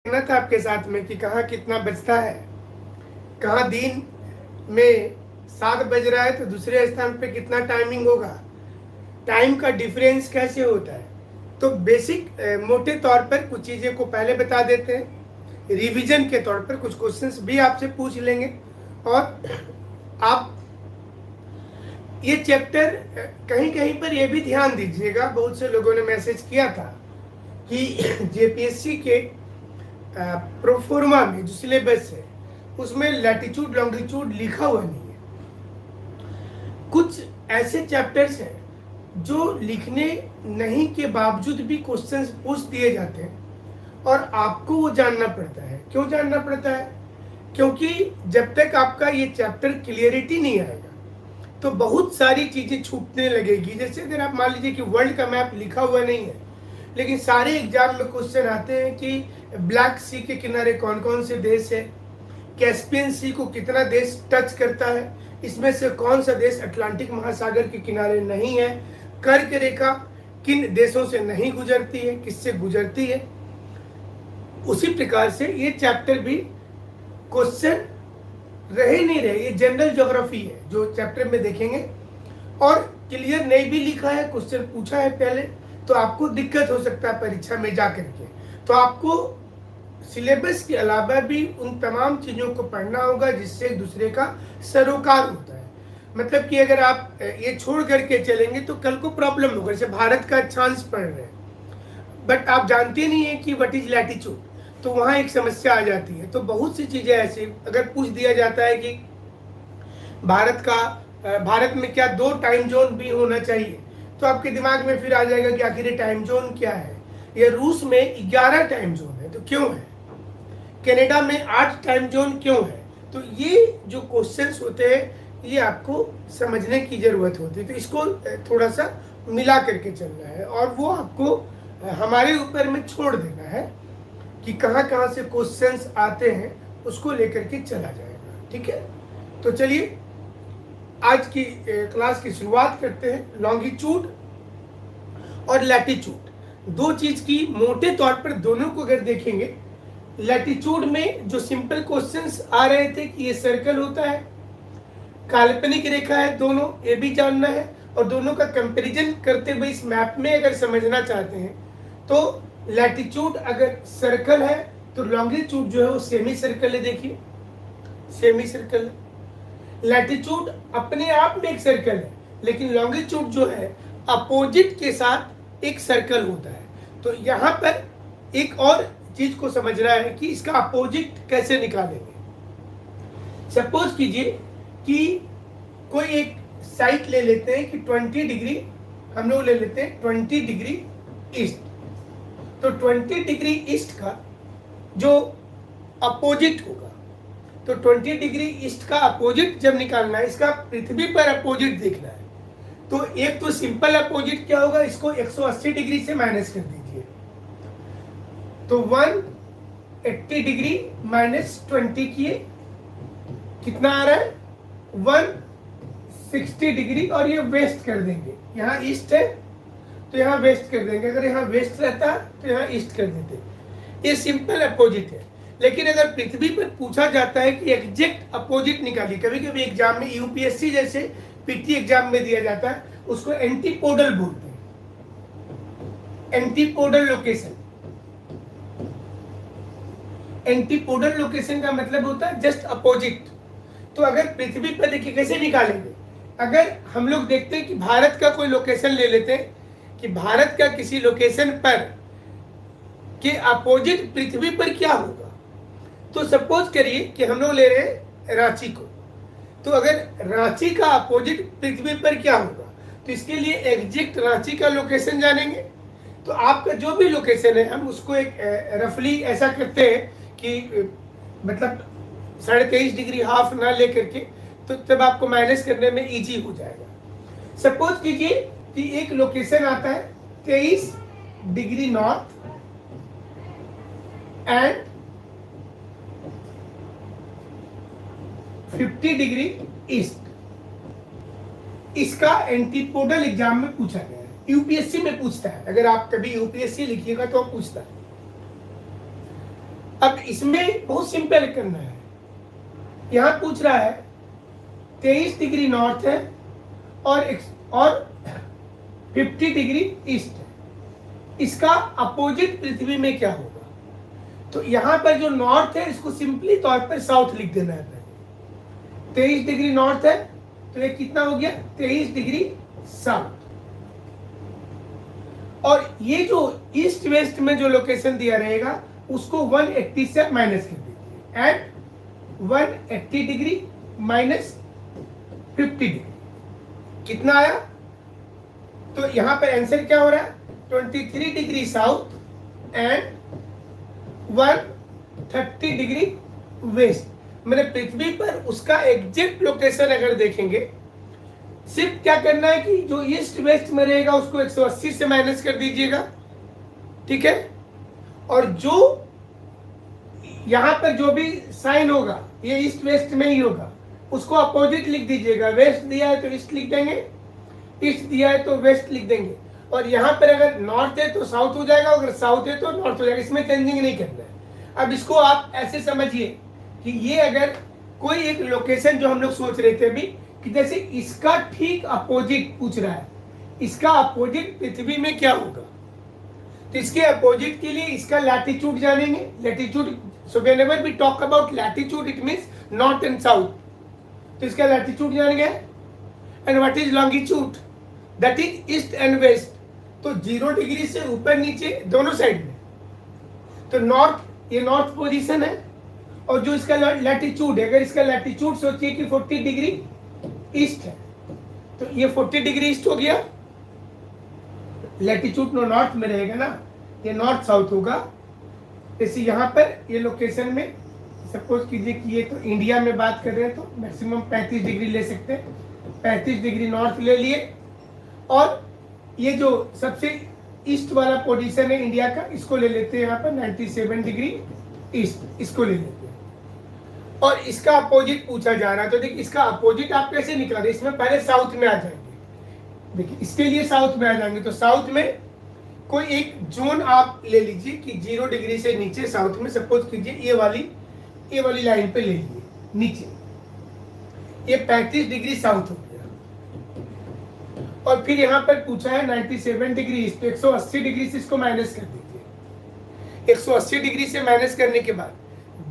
देखना था आपके साथ में कि कहाँ कितना बजता है। कहाँ दिन में 7 बज रहा है तो दूसरे स्थान पे कितना टाइमिंग होगा, टाइम का डिफरेंस कैसे होता है। तो बेसिक मोटे तौर पर कुछ चीज़ें को पहले बता देते हैं। रिवीजन के तौर पर कुछ क्वेश्चंस भी आपसे पूछ लेंगे और आप ये चैप्टर कहीं कहीं पर ये भी ध्यान दीजिएगा। बहुत से लोगों ने मैसेज किया था कि जेपीएससी के प्रोफोर्मा में जो सिलेबस है उसमें लैटिट्यूड लॉन्गिट्यूड लिखा हुआ नहीं है। कुछ ऐसे चैप्टर्स हैं जो लिखने नहीं के बावजूद भी क्वेश्चंस पूछ दिए जाते हैं और आपको वो जानना पड़ता है। क्यों जानना पड़ता है? क्योंकि जब तक आपका ये चैप्टर क्लियरिटी नहीं आएगा तो बहुत सारी चीजें छूटने लगेगी। जैसे अगर आप मान लीजिए कि वर्ल्ड का मैप लिखा हुआ नहीं है लेकिन सारे एग्जाम में क्वेश्चन आते हैं कि ब्लैक सी के किनारे कौन कौन से देश है, कैस्पियन सी को कितना देश टच करता है, इसमें से कौन सा देश अटलांटिक महासागर के किनारे नहीं है, कर्क रेखा किन देशों से नहीं गुजरती है, किससे गुजरती है। उसी प्रकार से ये चैप्टर भी क्वेश्चन रहे नहीं रहे, ये जनरल ज्योग्राफी है जो चैप्टर में देखेंगे और क्लियर नहीं भी लिखा है, क्वेश्चन पूछा है पहले तो आपको दिक्कत हो सकता है परीक्षा में जा करके। तो आपको सिलेबस के अलावा भी उन तमाम चीज़ों को पढ़ना होगा जिससे एक दूसरे का सरोकार होता है। मतलब कि अगर आप ये छोड़ करके चलेंगे तो कल को प्रॉब्लम होगा। जैसे भारत का अक्षांश पढ़ रहे हैं बट आप जानते नहीं है कि व्हाट इज लैटिट्यूड, तो वहाँ एक समस्या आ जाती है। तो बहुत सी चीज़ें ऐसी अगर पूछ दिया जाता है कि भारत में क्या 2 टाइम जोन भी होना चाहिए तो आपके दिमाग में फिर आ जाएगा कि आखिर ये टाइम जोन क्या है। ये रूस में 11 टाइम जोन है तो क्यों है, कनाडा में 8 टाइम जोन क्यों है। तो ये जो क्वेश्चंस होते हैं ये आपको समझने की जरूरत होती है। तो इसको थोड़ा सा मिला करके चलना है और वो आपको हमारे ऊपर में छोड़ देना है कि कहाँ कहाँ से क्वेश्चंस आते हैं, उसको लेकर के चला जाएगा। ठीक है, तो चलिए आज की क्लास की शुरुआत करते हैं। लॉन्गिट्यूड और लैटिट्यूड दो चीज की मोटे तौर पर दोनों को अगर देखेंगे, लैटिट्यूड में जो सिंपल क्वेश्चंस आ रहे थे कि ये सर्कल होता है, काल्पनिक रेखा है, दोनों ये भी जानना है और दोनों का कंपैरिजन करते हुए इस मैप में अगर समझना चाहते हैं तो लैटिट्यूड अगर सर्कल है तो लॉन्गिट्यूड जो है वो सेमी सर्कल है। देखिए सेमी सर्कल है। लैटिट्यूड अपने आप में एक सर्कल है लेकिन लॉन्गिट्यूड जो है अपोजिट के साथ एक सर्कल होता है। तो यहाँ पर एक और चीज को समझना है कि इसका अपोजिट कैसे निकालेंगे। सपोज कीजिए कि कोई एक साइड ले लेते हैं कि 20 डिग्री, हम लोग ले लेते हैं 20 डिग्री ईस्ट। तो 20 डिग्री ईस्ट का जो अपोजिट होगा, तो 20 डिग्री ईस्ट का अपोजिट जब निकालना है, इसका पृथ्वी पर अपोजिट देखना है। तो एक तो सिंपल अपोजिट क्या होगा, इसको 180 डिग्री से माइनस कर दीजिए। तो 180 डिग्री माइनस 20 किए, कितना आ रहा है 160 डिग्री। और ये वेस्ट कर देंगे, यहाँ ईस्ट है तो यहाँ वेस्ट कर देंगे, अगर यहाँ वेस्ट रहता तो यहाँ ईस्ट कर देते। ये सिंपल अपोजिट है। लेकिन अगर पृथ्वी पर पूछा जाता है कि एग्जैक्ट अपोजिट निकालिए, कभी कभी एग्जाम में यूपीएससी जैसे पीटी एग्जाम में दिया जाता है, उसको एंटीपोडल बोलते हैं। एंटीपोडल लोकेशन, एंटीपोडल लोकेशन का मतलब होता है जस्ट अपोजिट। तो अगर पृथ्वी पर देखिए कैसे निकालेंगे, अगर हम लोग देखते हैं कि भारत का कोई लोकेशन ले लेते हैं कि भारत का किसी लोकेशन पर के अपोजिट पृथ्वी पर क्या होगा। तो सपोज करिए कि हम लोग ले रहे हैं रांची को, तो अगर रांची का अपोजिट पृथ्वी पर क्या होगा तो इसके लिए एग्जैक्ट रांची का लोकेशन जानेंगे। तो आपका जो भी लोकेशन है हम उसको एक रफली ऐसा करते हैं कि मतलब 23.5 डिग्री हाफ ना लेकर के, तो तब आपको माइनस करने में इजी हो जाएगा। सपोज कीजिए कि एक लोकेशन आता है 23 degree north and 50 degree east. इसका एंटीपोडल एग्जाम में पूछा गया है, यूपीएससी में पूछता है। अगर आप कभी यूपीएससी लिखिएगा तो पूछता है। अब इसमें बहुत सिंपल करना है। यहां पूछ रहा है 23 डिग्री नॉर्थ है और 50 डिग्री ईस्ट है, इसका अपोजिट पृथ्वी में क्या होगा? तो यहां पर जो नॉर्थ है इसको सिंपली तौर पर साउथ लिख देना है। 23 डिग्री नॉर्थ है तो ये कितना हो गया? 23 डिग्री साउथ। और ये जो ईस्ट वेस्ट में जो लोकेशन दिया रहेगा उसको 180 से माइनस कर दीजिए। एट 180 डिग्री माइनस 50 डिग्री कितना आया? तो यहां पर आंसर क्या हो रहा है? 23 degree south and 130 degree west. मैंने पृथ्वी पर उसका एग्जैक्ट लोकेशन अगर देखेंगे, सिर्फ क्या करना है कि जो ईस्ट वेस्ट में रहेगा उसको 180 से माइनस कर दीजिएगा, ठीक है। और जो यहां पर जो भी साइन होगा ये ईस्ट वेस्ट में ही होगा, उसको अपोजिट लिख दीजिएगा। वेस्ट दिया है तो ईस्ट लिख देंगे, ईस्ट दिया है तो वेस्ट लिख देंगे। और यहाँ पर अगर नॉर्थ है तो साउथ हो जाएगा, अगर साउथ है तो नॉर्थ हो जाएगा। इसमें चेंजिंग नहीं करना है। अब इसको आप ऐसे समझिए कि ये अगर कोई एक लोकेशन जो हम लोग सोच रहे थे अभी कि जैसे इसका ठीक अपोजिट पूछ रहा है, इसका अपोजिट पृथ्वी में क्या होगा, तो इसके अपोजिट के लिए इसका लैटिट्यूड जानेंगे। Latitude, so whenever we talk about latitude it means north and south. तो इसका लैटिट्यूड जान गए। And what is longitude? That is east and west. तो 0 डिग्री से ऊपर नीचे दोनों साइड में। तो नॉर्थ, ये नॉर्थ पोजीशन है। और जो इसका लैटिट्यूड है, अगर इसका लैटिट्यूड सोचिए कि 40 डिग्री ईस्ट है तो ये 40 डिग्री ईस्ट हो गया। लैटिट्यूड नॉर्थ में रहेगा ना, ये नॉर्थ साउथ होगा। जैसे यहाँ पर ये लोकेशन में सपोज कीजिए कि ये तो इंडिया में बात कर रहे हैं तो मैक्सिमम 35 डिग्री ले सकते हैं। 35 डिग्री नॉर्थ ले लिए। और ये जो सबसे ईस्ट वाला पोजीशन है इंडिया का, इसको ले लेते हैं यहाँ पर 97 डिग्री ईस्ट, इसको ले लेते हैं। और इसका अपोजिट पूछा जा रहा है तो देखिए इसका अपोजिट आप कैसे निकाल रहे? इसमें पहले साउथ में आ जाएंगे। देखिए इसके लिए साउथ में आ जाएंगे तो साउथ में कोई एक जोन आप ले लीजिए कि 0 डिग्री से नीचे साउथ में सपोज कीजिए ये वाली लाइन पे ले लीजिए नीचे, ये 35 डिग्री साउथ हो गया। और फिर यहाँ पर पूछा है 97 डिग्री ईस्ट, 180 डिग्री से इसको माइनस कर दीजिए। 180 डिग्री से माइनस करने के बाद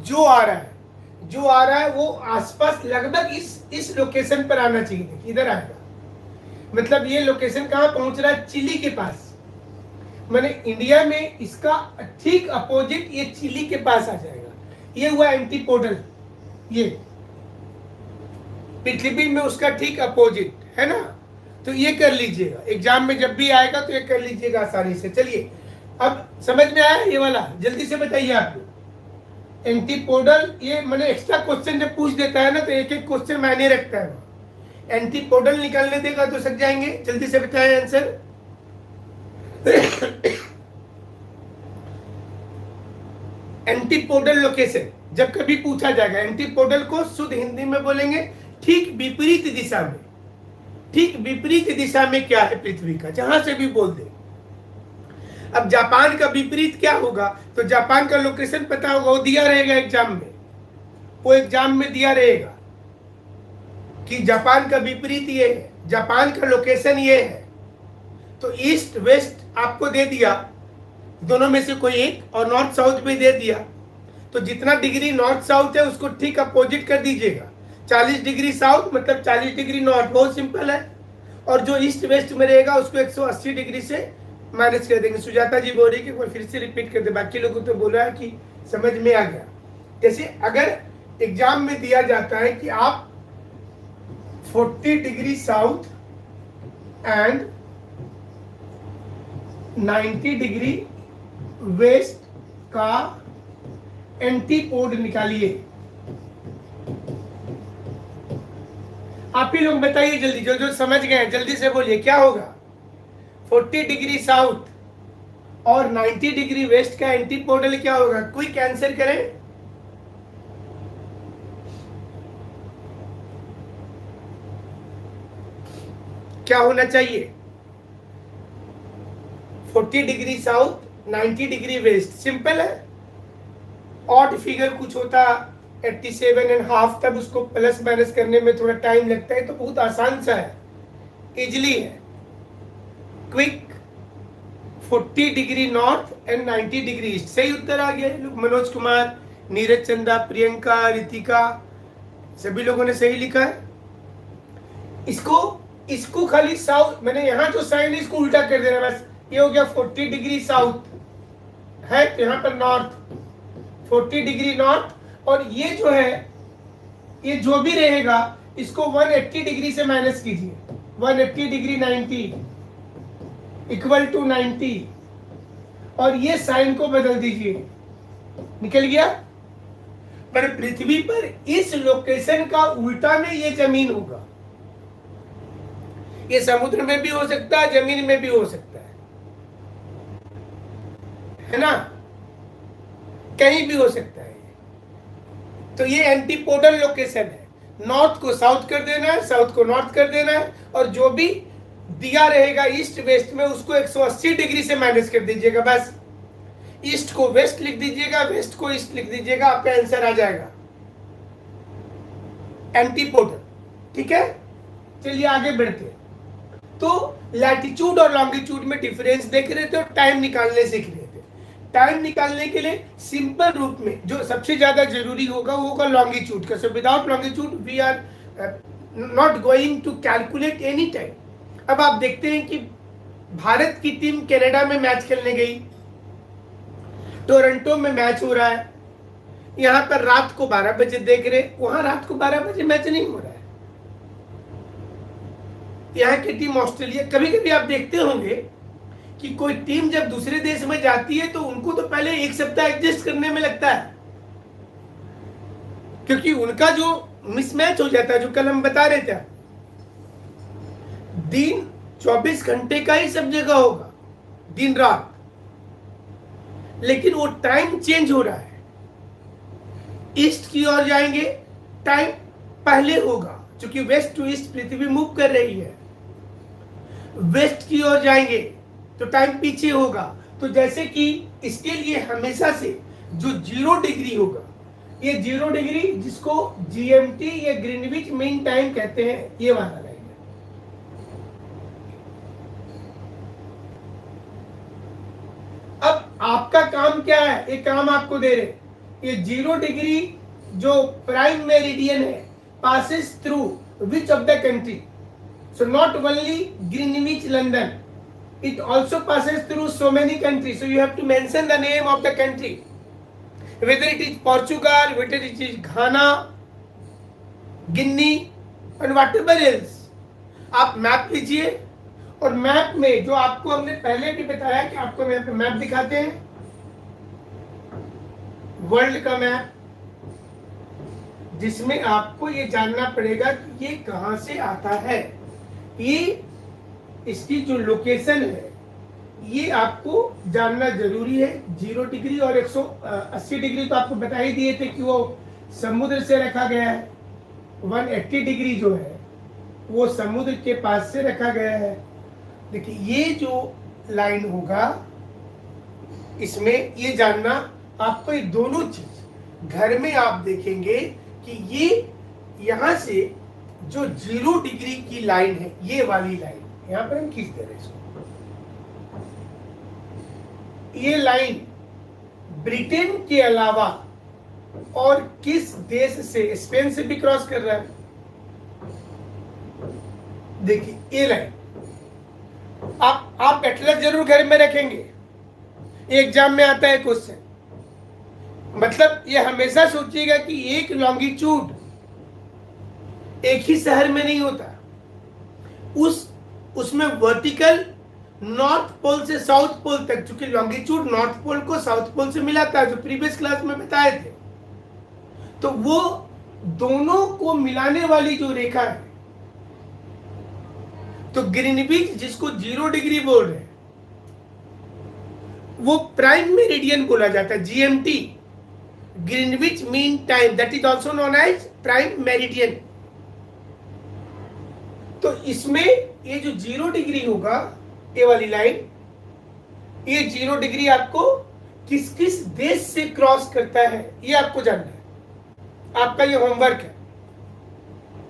जो आ रहा है वो आसपास लगभग इस लोकेशन पर आना चाहिए। इधर आएगा, मतलब ये लोकेशन कहाँ पहुंच रहा है? चिली के पास। मैंने इंडिया में इसका ठीक अपोजिट ये चिली के पास आ जाएगा। ये हुआ एंटीपोडल, ये पृथ्वी में उसका ठीक अपोजिट है ना। तो ये कर लीजिएगा, एग्जाम में जब भी आएगा तो ये कर लीजिएगा आसानी से। चलिए अब समझ में आया ये वाला? जल्दी से बताइए आप लोग। एंटीपोडल, ये मैंने एक्स्ट्रा क्वेश्चन जब पूछ देता है ना तो एक एक क्वेश्चन मायने रखता है। एंटीपोडल निकालने देगा तो सक जाएंगे। जल्दी से बताएं आंसर। एंटीपोडल लोकेशन जब कभी पूछा जाएगा, एंटीपोडल को शुद्ध हिंदी में बोलेंगे ठीक विपरीत दिशा में। ठीक विपरीत दिशा में क्या है पृथ्वी का, जहां से भी बोल दे। अब जापान का विपरीत क्या होगा? तो जापान का लोकेशन पता होगा, वो दिया रहेगा एग्जाम में। वो एग्जाम में दिया रहेगा कि जापान का विपरीत ये है, जापान का लोकेशन ये है। तो ईस्ट वेस्ट आपको दे दिया, दोनों में से कोई एक, और नॉर्थ साउथ भी दे दिया। तो जितना डिग्री नॉर्थ साउथ है उसको ठीक अपोजिट कर दीजिएगा। 40 डिग्री साउथ मतलब 40 डिग्री नॉर्थ, बहुत सिंपल है। और जो ईस्ट वेस्ट में रहेगा उसको 180 डिग्री से माइनस कर देंगे। सुजाता जी बोल रही कि फिर से रिपीट कर दे, बाकी लोगों तो बोला है कि समझ में आ गया। जैसे अगर एग्जाम में दिया जाता है कि आप 40 degree south and 90 degree west का एंटीपोड निकालिए। आप ही लोग बताइए जल्दी, जो जो समझ गए जल्दी से बोलिए क्या होगा? 40 डिग्री साउथ और 90 डिग्री वेस्ट का एंटीपोडल क्या होगा? कोई कैंसर करें। क्या होना चाहिए? 40 degree south 90 degree west, simple है। ऑड फिगर कुछ होता 87.5, तब उसको प्लस माइनस करने में थोड़ा टाइम लगता है। तो बहुत आसान सा है, इजली है, quick. 40 degree north and 90 degree east. सही उत्तर आ गया। लोग मनोज कुमार, नीरज चंदा, प्रियंका, रितिका, सभी लोगों ने सही लिखा है। इसको खाली साउथ, मैंने यहाँ जो साइन है इसको उल्टा कर देना बस। ये हो गया 40 डिग्री साउथ है, तो यहाँ पर नॉर्थ 40 डिग्री नॉर्थ, और ये जो है ये जो भी रहेगा इसको 180 डिग्री से माइनस कीजिए। 180 डिग्री 90 इक्वल टू 90, और ये साइन को बदल दीजिए। निकल गया। पर पृथ्वी पर इस लोकेशन का उल्टा में ये जमीन होगा। ये समुद्र में भी हो सकता है, जमीन में भी हो सकता है ना, कहीं भी हो सकता है। तो ये एंटीपोडल लोकेशन है। नॉर्थ को साउथ कर देना है, साउथ को नॉर्थ कर देना है, और जो भी दिया रहेगा ईस्ट वेस्ट में उसको 180 डिग्री से माइनस कर दीजिएगा बस। ईस्ट को वेस्ट लिख दीजिएगा, वेस्ट को ईस्ट लिख दीजिएगा, आपका आंसर आ जाएगा एंटीपोडल। ठीक है, चलिए आगे बढ़ते हैं। तो लैटिट्यूड और लॉन्गिट्यूड में डिफरेंस देख रहे थे और टाइम निकालने सीख रहे थे। टाइम निकालने के लिए सिंपल रूप में जो सबसे ज्यादा जरूरी होगा वो होगा लॉन्गिट्यूड का। So without longitude we are not going to calculate any time. अब आप देखते हैं कि भारत की टीम कनाडा में मैच खेलने गई, टोरंटो में मैच हो रहा है, यहां पर रात को 12 बजे देख रहे, वहां रात को 12 बजे मैच नहीं हो रहा है। यहाँ की टीम ऑस्ट्रेलिया, कभी कभी आप देखते होंगे कि कोई टीम जब दूसरे देश में जाती है तो उनको तो पहले एक सप्ताह एडजस्ट करने में लगता है, क्योंकि उनका जो मिसमैच हो जाता है, जो कल हम बता रहे थे, दिन 24 घंटे का ही सब जगह होगा, दिन रात, लेकिन वो टाइम चेंज हो रहा है। ईस्ट की ओर जाएंगे टाइम पहले होगा, क्योंकि वेस्ट टू ईस्ट पृथ्वी मूव कर रही है। वेस्ट की ओर जाएंगे तो टाइम पीछे होगा। तो जैसे कि इसके लिए हमेशा से जो 0 डिग्री होगा, ये 0 डिग्री जिसको जीएमटी या ग्रीनविच मीन टाइम कहते हैं, ये वाला रहेगा। अब आपका काम क्या है, ये काम आपको दे रहे, ये 0 डिग्री जो प्राइम मेरिडियन है passes through which of the country? So not only Greenwich, London, it also passes through so many countries. So you have to mention the name of the country, whether it is Portugal, whether it is Ghana, Guinea, and whatever else. आप map लीजिए, और map में जो आपको हमने पहले भी बताया कि आपको मैप दिखाते हैं, वर्ल्ड का मैप, जिसमें आपको ये जानना पड़ेगा कि ये कहां से आता है। ये इसकी जो लोकेशन है ये आपको जानना जरूरी है। 0 डिग्री और 180 डिग्री तो आपको बता ही दिए थे कि वो समुद्र से रखा गया है। 180 डिग्री जो है वो समुद्र के पास से रखा गया है। देखिए ये जो लाइन होगा इसमें ये जानना आपको, ये दोनों चीज घर में आप देखेंगे कि ये यहां से जो 0 डिग्री की लाइन है, ये वाली लाइन यहां पर हम खींच दे रहे हैं इसको। ये लाइन ब्रिटेन के अलावा और किस देश से, स्पेन से भी क्रॉस कर रहा है। देखिए ये लाइन आप एटलस जरूर घर में रखेंगे, एग्जाम में आता है क्वेश्चन। मतलब ये हमेशा सोचिएगा कि एक लॉन्गिट्यूड एक ही शहर में नहीं होता, उसमें वर्टिकल नॉर्थ पोल से साउथ पोल तक, क्योंकि लॉन्गिट्यूड नॉर्थ पोल को साउथ पोल से मिलाता है, जो प्रीवियस क्लास में बताए थे। तो वो दोनों को मिलाने वाली जो रेखा है, तो ग्रीनविच जिसको 0 डिग्री बोल रहे हैं वो प्राइम मेरिडियन बोला जाता है, GMT, Greenwich mean time, that is also known as prime meridian. तो इसमें ये जो 0 डिग्री होगा, ये वाली लाइन, ये 0 डिग्री आपको किस किस देश से क्रॉस करता है ये आपको जानना है, आपका ये होमवर्क है,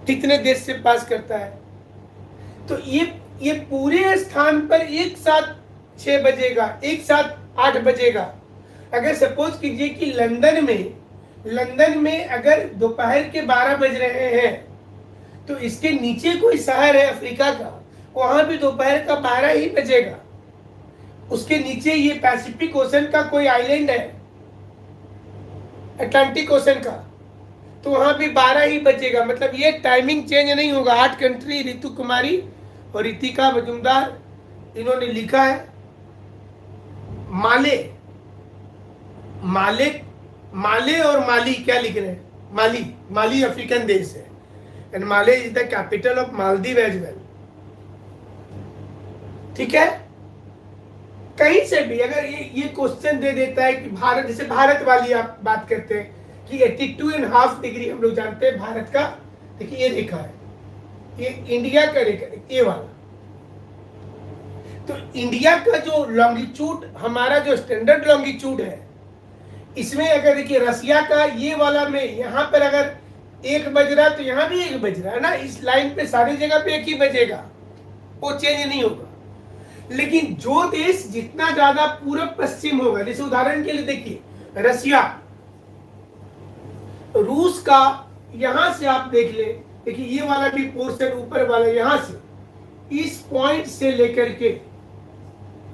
कितने देश से पास करता है। तो ये पूरे स्थान पर एक साथ 6 बजेगा, एक साथ 8 बजेगा। अगर सपोज कीजिए कि लंदन में अगर दोपहर के 12 बज रहे हैं, तो इसके नीचे कोई शहर है अफ्रीका का, वहां भी दोपहर का 12 ही बजेगा। उसके नीचे ये पैसिफिक ओशन का कोई आइलैंड है, अटलांटिक ओशन का, तो वहां भी 12 ही बजेगा। मतलब ये टाइमिंग चेंज नहीं होगा। 8 कंट्री, रितु कुमारी और रितिका मजुमदार इन्होंने लिखा है। माले और माली क्या लिख रहे हैं? माली अफ्रीकन देश है, and Male is the capital of Maldives as well. ठीक है, कहीं से भी अगर ये क्वेश्चन दे देता है कि भारत, जैसे भारत वाली आप बात करते हैं कि 82.5 डिग्री हम लोग जानते हैं भारत का। देखिए ये रेखा है, ये इंडिया का रेखा, ये वाला। तो इंडिया का जो लॉन्गिट्यूड, हमारा जो स्टैंडर्ड लॉन्गिट्यूड है, इसमें अगर देखिए रसिया का ये वाला में यहाँ पर अगर 1 बज रहा है तो यहाँ भी 1 बज रहा है ना। इस लाइन पे सारी जगह पे 1 ही बजेगा, वो चेंज नहीं होगा। लेकिन जो देश जितना ज्यादा पूरब पश्चिम होगा, जैसे उदाहरण के लिए देखिए रसिया, रूस का यहां से आप देख ले, देखिए ये वाला भी पोर्शन ऊपर वाला, यहां से इस पॉइंट से लेकर के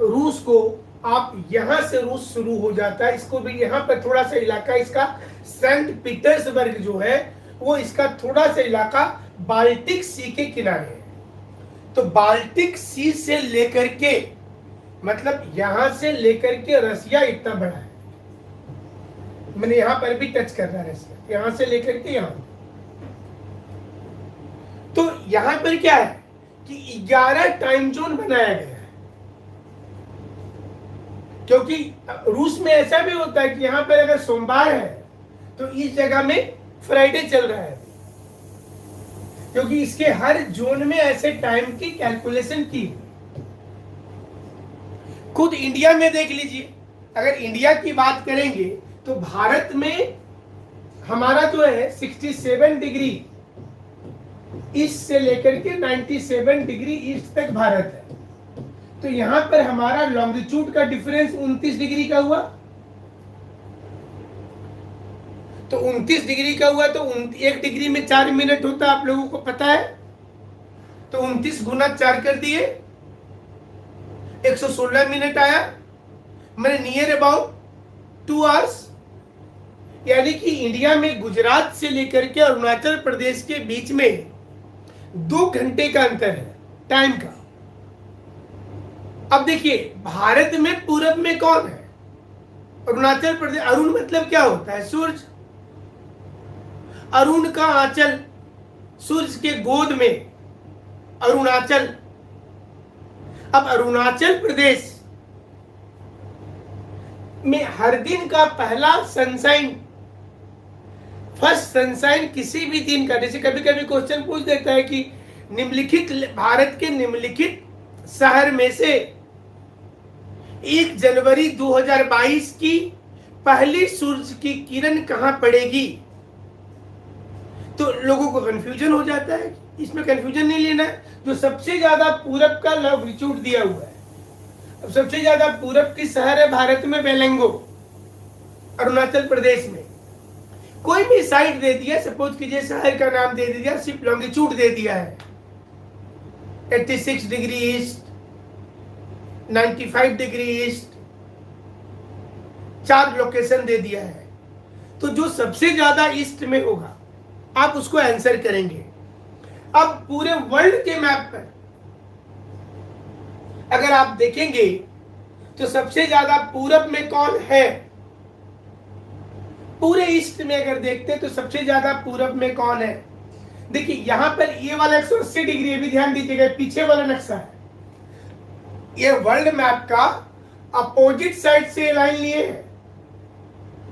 रूस को आप यहां से रूस शुरू हो जाता है। इसको भी यहाँ पर थोड़ा सा इलाका, इसका सेंट पीटर्सबर्ग जो है वो इसका थोड़ा सा इलाका बाल्टिक सी के किनारे है। तो बाल्टिक सी से लेकर के, मतलब यहां से लेकर के रसिया इतना बड़ा है। मैंने यहां पर भी टच कर रहा है रसिया, यहां से लेकर के यहां। तो यहां पर क्या है कि 11 टाइम जोन बनाया गया है। क्योंकि रूस में ऐसा भी होता है कि यहां पर अगर सोमवार है तो इस जगह में फ्राइडे चल रहा है, क्योंकि इसके हर जोन में ऐसे टाइम की कैलकुलेशन की। खुद इंडिया में देख लीजिए, अगर इंडिया की बात करेंगे तो भारत में हमारा जो है 67 डिग्री ईस्ट से लेकर के 97 डिग्री ईस्ट तक भारत है। तो यहां पर हमारा लॉन्गिट्यूड का डिफरेंस 29 डिग्री का हुआ। तो 29 डिग्री का हुआ तो 1 डिग्री में 4 मिनट होता है, आप लोगों को पता है। तो 29 गुना 4 कर दिए, 116 मिनट आया। मैंने नियर अबाउट 2 आवर्स। यानी कि इंडिया में गुजरात से लेकर के अरुणाचल प्रदेश के बीच में 2 घंटे का अंतर है टाइम का। अब देखिए भारत में पूरब में कौन है? अरुणाचल प्रदेश। अरुण मतलब क्या होता है? सूरज। अरुण का आंचल, सूरज के गोद में अरुणाचल। अब अरुणाचल प्रदेश में हर दिन का पहला सनसाइन, फर्स्ट सनसाइन किसी भी दिन का, जैसे कभी कभी क्वेश्चन पूछ देता है कि निम्नलिखित भारत के निम्नलिखित शहर में से 1 जनवरी 2022 की पहली सूरज की किरण कहां पड़ेगी। तो लोगों को कंफ्यूजन हो जाता है। इसमें कंफ्यूजन नहीं लेना है। जो सबसे ज्यादा पूरब का लॉन्गिट्यूड दिया हुआ है, अब सबसे ज्यादा पूरब की शहर है भारत में बेलंगो, अरुणाचल प्रदेश में। कोई भी साइट दे दिया, सपोज कीजिए शहर का नाम दे दिया, सिर्फ लॉन्गिट्यूड दे दिया है 86 degree east, 95 degree east, 4 location दे दिया है। तो जो सबसे ज्यादा ईस्ट में होगा आप उसको आंसर करेंगे। अब पूरे वर्ल्ड के मैप पर अगर आप देखेंगे तो सबसे ज्यादा पूरब में कौन है? पूरे ईस्ट में अगर देखते हैं तो सबसे ज्यादा पूरब में कौन है? देखिए यहां पर ये वाला 180 डिग्री, ये भी ध्यान दीजिएगा, पीछे वाला नक्शा है। ये वर्ल्ड मैप का अपोजिट साइड से लाइन लिए है।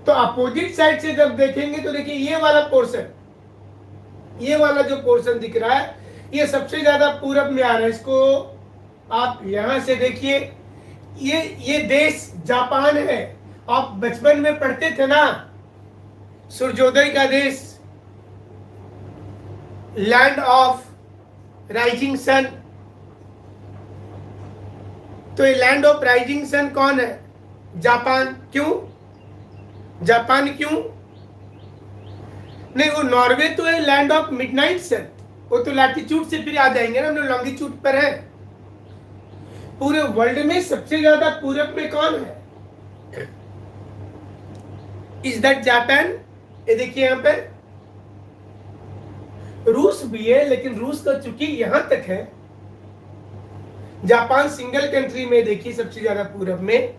तो अपोजिट साइड से जब देखेंगे तो देखिए ये वाला पोर्शन, ये वाला जो पोर्शन दिख रहा है, ये सबसे ज्यादा पूरब में आ रहा है। इसको आप यहां से देखिए, ये देश जापान है आप बचपन में पढ़ते थे ना, सूर्योदय का देश, लैंड ऑफ राइजिंग सन। तो ये लैंड ऑफ राइजिंग सन कौन है? जापान। क्यों जापान? क्यों नहीं, वो नॉर्वे तो है लैंड ऑफ मिडनाइट सन। वो तो लैटिट्यूड से फिर आ जाएंगे ना, हम लोग लॉन्गिट्यूड पर है। पूरे वर्ल्ड में सबसे ज्यादा पूरब में कौन है? Is that Japan. ये देखिए यहां पर रूस भी है, लेकिन रूस का चूंकि यहां तक है, जापान सिंगल कंट्री में देखिए सबसे ज्यादा पूरब में।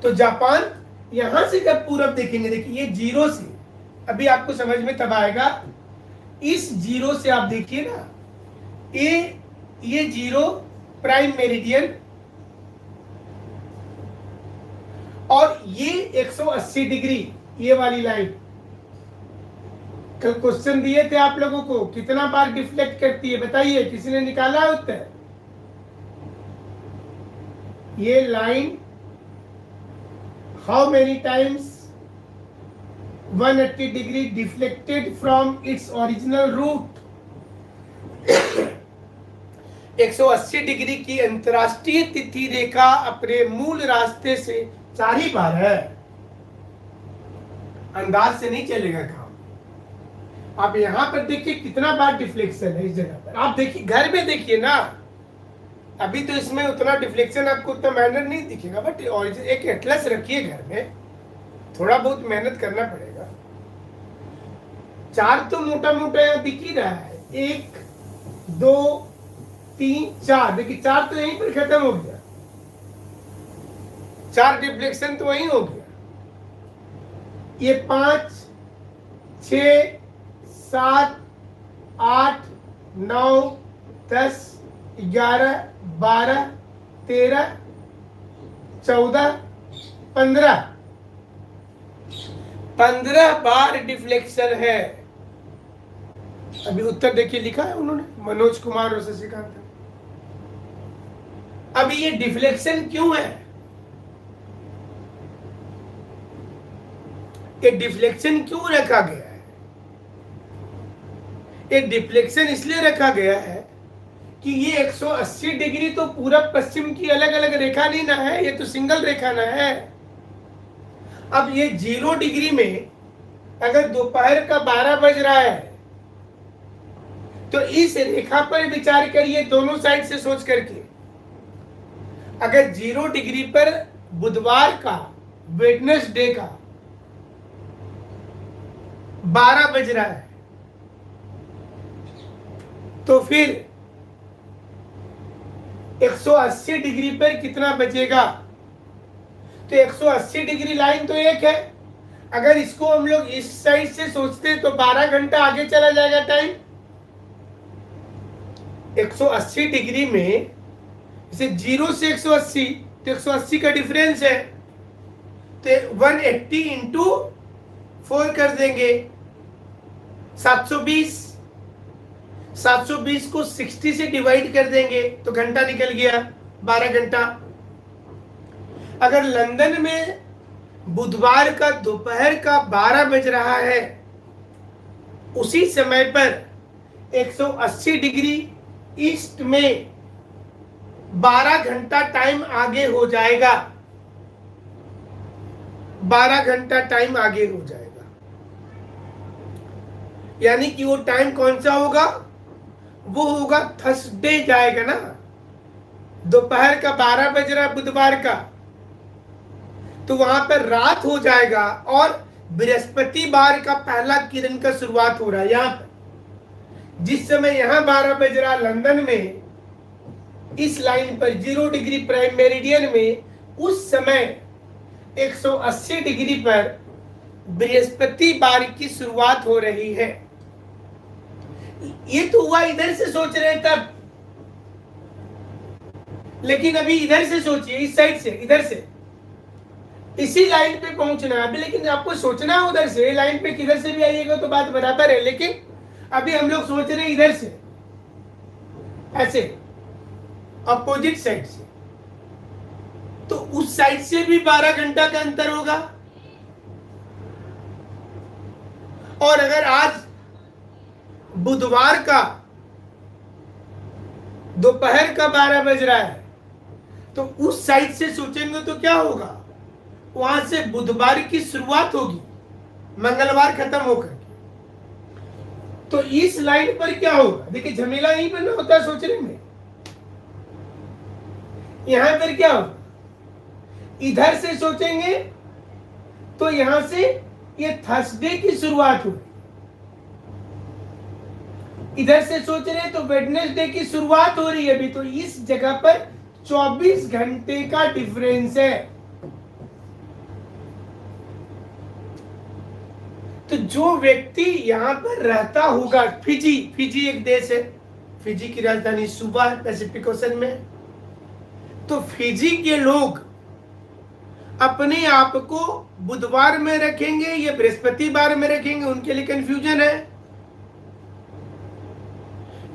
तो जापान यहां से जब पूरब देखेंगे, देखिए ये जीरो से, अभी आपको समझ में तब आएगा। इस जीरो से आप देखिए ना, ये जीरो प्राइम मेरिडियन, और ये 180 डिग्री ये वाली लाइन। कल क्वेश्चन दिए थे आप लोगों को, कितना बार डिफ्लेक्ट करती है बताइए, किसी ने निकाला है उत्तर? ये line how many times 180 degree deflected from its original route. 180 degree की अंतरराष्ट्रीय तिथि रेखा अपने मूल रास्ते से 4 ही बार है। अंदाज से नहीं चलेगा काम। आप यहां पर देखिए कितना बार डिफ्लेक्शन है इस जगह पर। आप देखिए घर में देखिए ना, अभी तो इसमें उतना डिफ्लेक्शन आपको उतना मैनर नहीं दिखेगा, बट एक एटलस रखिए घर में, थोड़ा बहुत मेहनत करना पड़ेगा। 4 तो मोटा मोटा यहाँ दिख ही रहा है, 1 2 3 4। देखिए 4 तो यहीं पर खत्म हो गया, 4 डिफ्लेक्शन तो वहीं हो गया। ये 5 6 7 8 9 10 11 12 13 14 15 बार डिफ्लेक्शन है। अभी उत्तर देखिए लिखा है उन्होंने, मनोज कुमार और शशिकांत। अभी ये डिफ्लेक्शन क्यों है? ये डिफ्लेक्शन क्यों रखा गया है? ये डिफ्लेक्शन इसलिए रखा गया है कि ये 180 डिग्री तो पूरब पश्चिम की अलग अलग रेखा नहीं ना है, ये तो सिंगल रेखा ना है। अब ये 0 डिग्री में अगर दोपहर का 12 बज रहा है, तो इस रेखा पर विचार करिए, दोनों साइड से सोच करके। अगर 0 डिग्री पर बुधवार का, वेडनेसडे का 12 बज रहा है, तो फिर 180 डिग्री पर कितना बचेगा? तो 180 डिग्री लाइन तो एक है, अगर इसको हम लोग इस साइड से सोचते तो 12 घंटा आगे चला जाएगा टाइम। 180 डिग्री में इसे 0 से 180, तो 180 का डिफरेंस है, तो 180 इंटू 4 कर देंगे, 720। 720 को 60 से डिवाइड कर देंगे तो घंटा निकल गया, 12 घंटा। अगर लंदन में बुधवार का दोपहर का 12 बज रहा है, उसी समय पर 180 डिग्री ईस्ट में 12 घंटा टाइम आगे हो जाएगा। 12 घंटा टाइम आगे हो जाएगा, यानी कि वो टाइम कौन सा होगा? वो होगा थर्सडे जाएगा ना, दोपहर का 12 बज रहा बुधवार का, तो वहां पर रात हो जाएगा और बृहस्पतिवार का पहला किरण का शुरुआत हो रहा है। यहां पर जिस समय यहां 12 बज रहा लंदन में, इस लाइन पर 0 डिग्री प्राइम मेरिडियन में, उस समय 180 डिग्री पर बृहस्पतिवार की शुरुआत हो रही है। ये तो हुआ इधर से सोच रहे तब, लेकिन अभी इधर से सोचिए, इस साइड से, इधर से इसी लाइन पे पहुंचना है अभी, लेकिन आपको सोचना है उधर से। लाइन पे किधर से भी आइएगा तो बात बराबर है, लेकिन अभी हम लोग सोच रहे हैं इधर से, ऐसे अपोजिट साइड से। तो उस साइड से भी 12 घंटा का अंतर होगा। और अगर आज बुधवार का दोपहर का 12 बज रहा है तो उस साइड से सोचेंगे तो क्या होगा, वहां से बुधवार की शुरुआत होगी, मंगलवार खत्म होकर। तो इस लाइन पर क्या होगा, देखिए झमेला नहीं बनना होता सोचने में। यहां पर क्या होगा, इधर से सोचेंगे तो यहां से ये थर्सडे की शुरुआत होगी, इधर से सोच रहे हैं तो वेडनेसडे की शुरुआत हो रही है अभी। तो इस जगह पर 24 घंटे का डिफरेंस है। तो जो व्यक्ति यहां पर रहता होगा, फिजी एक देश है, फिजी की राजधानी सुबा है पैसिफिक ओशन में। तो फिजी के लोग अपने आप को बुधवार में रखेंगे या बृहस्पतिवार में रखेंगे, उनके लिए कंफ्यूजन है।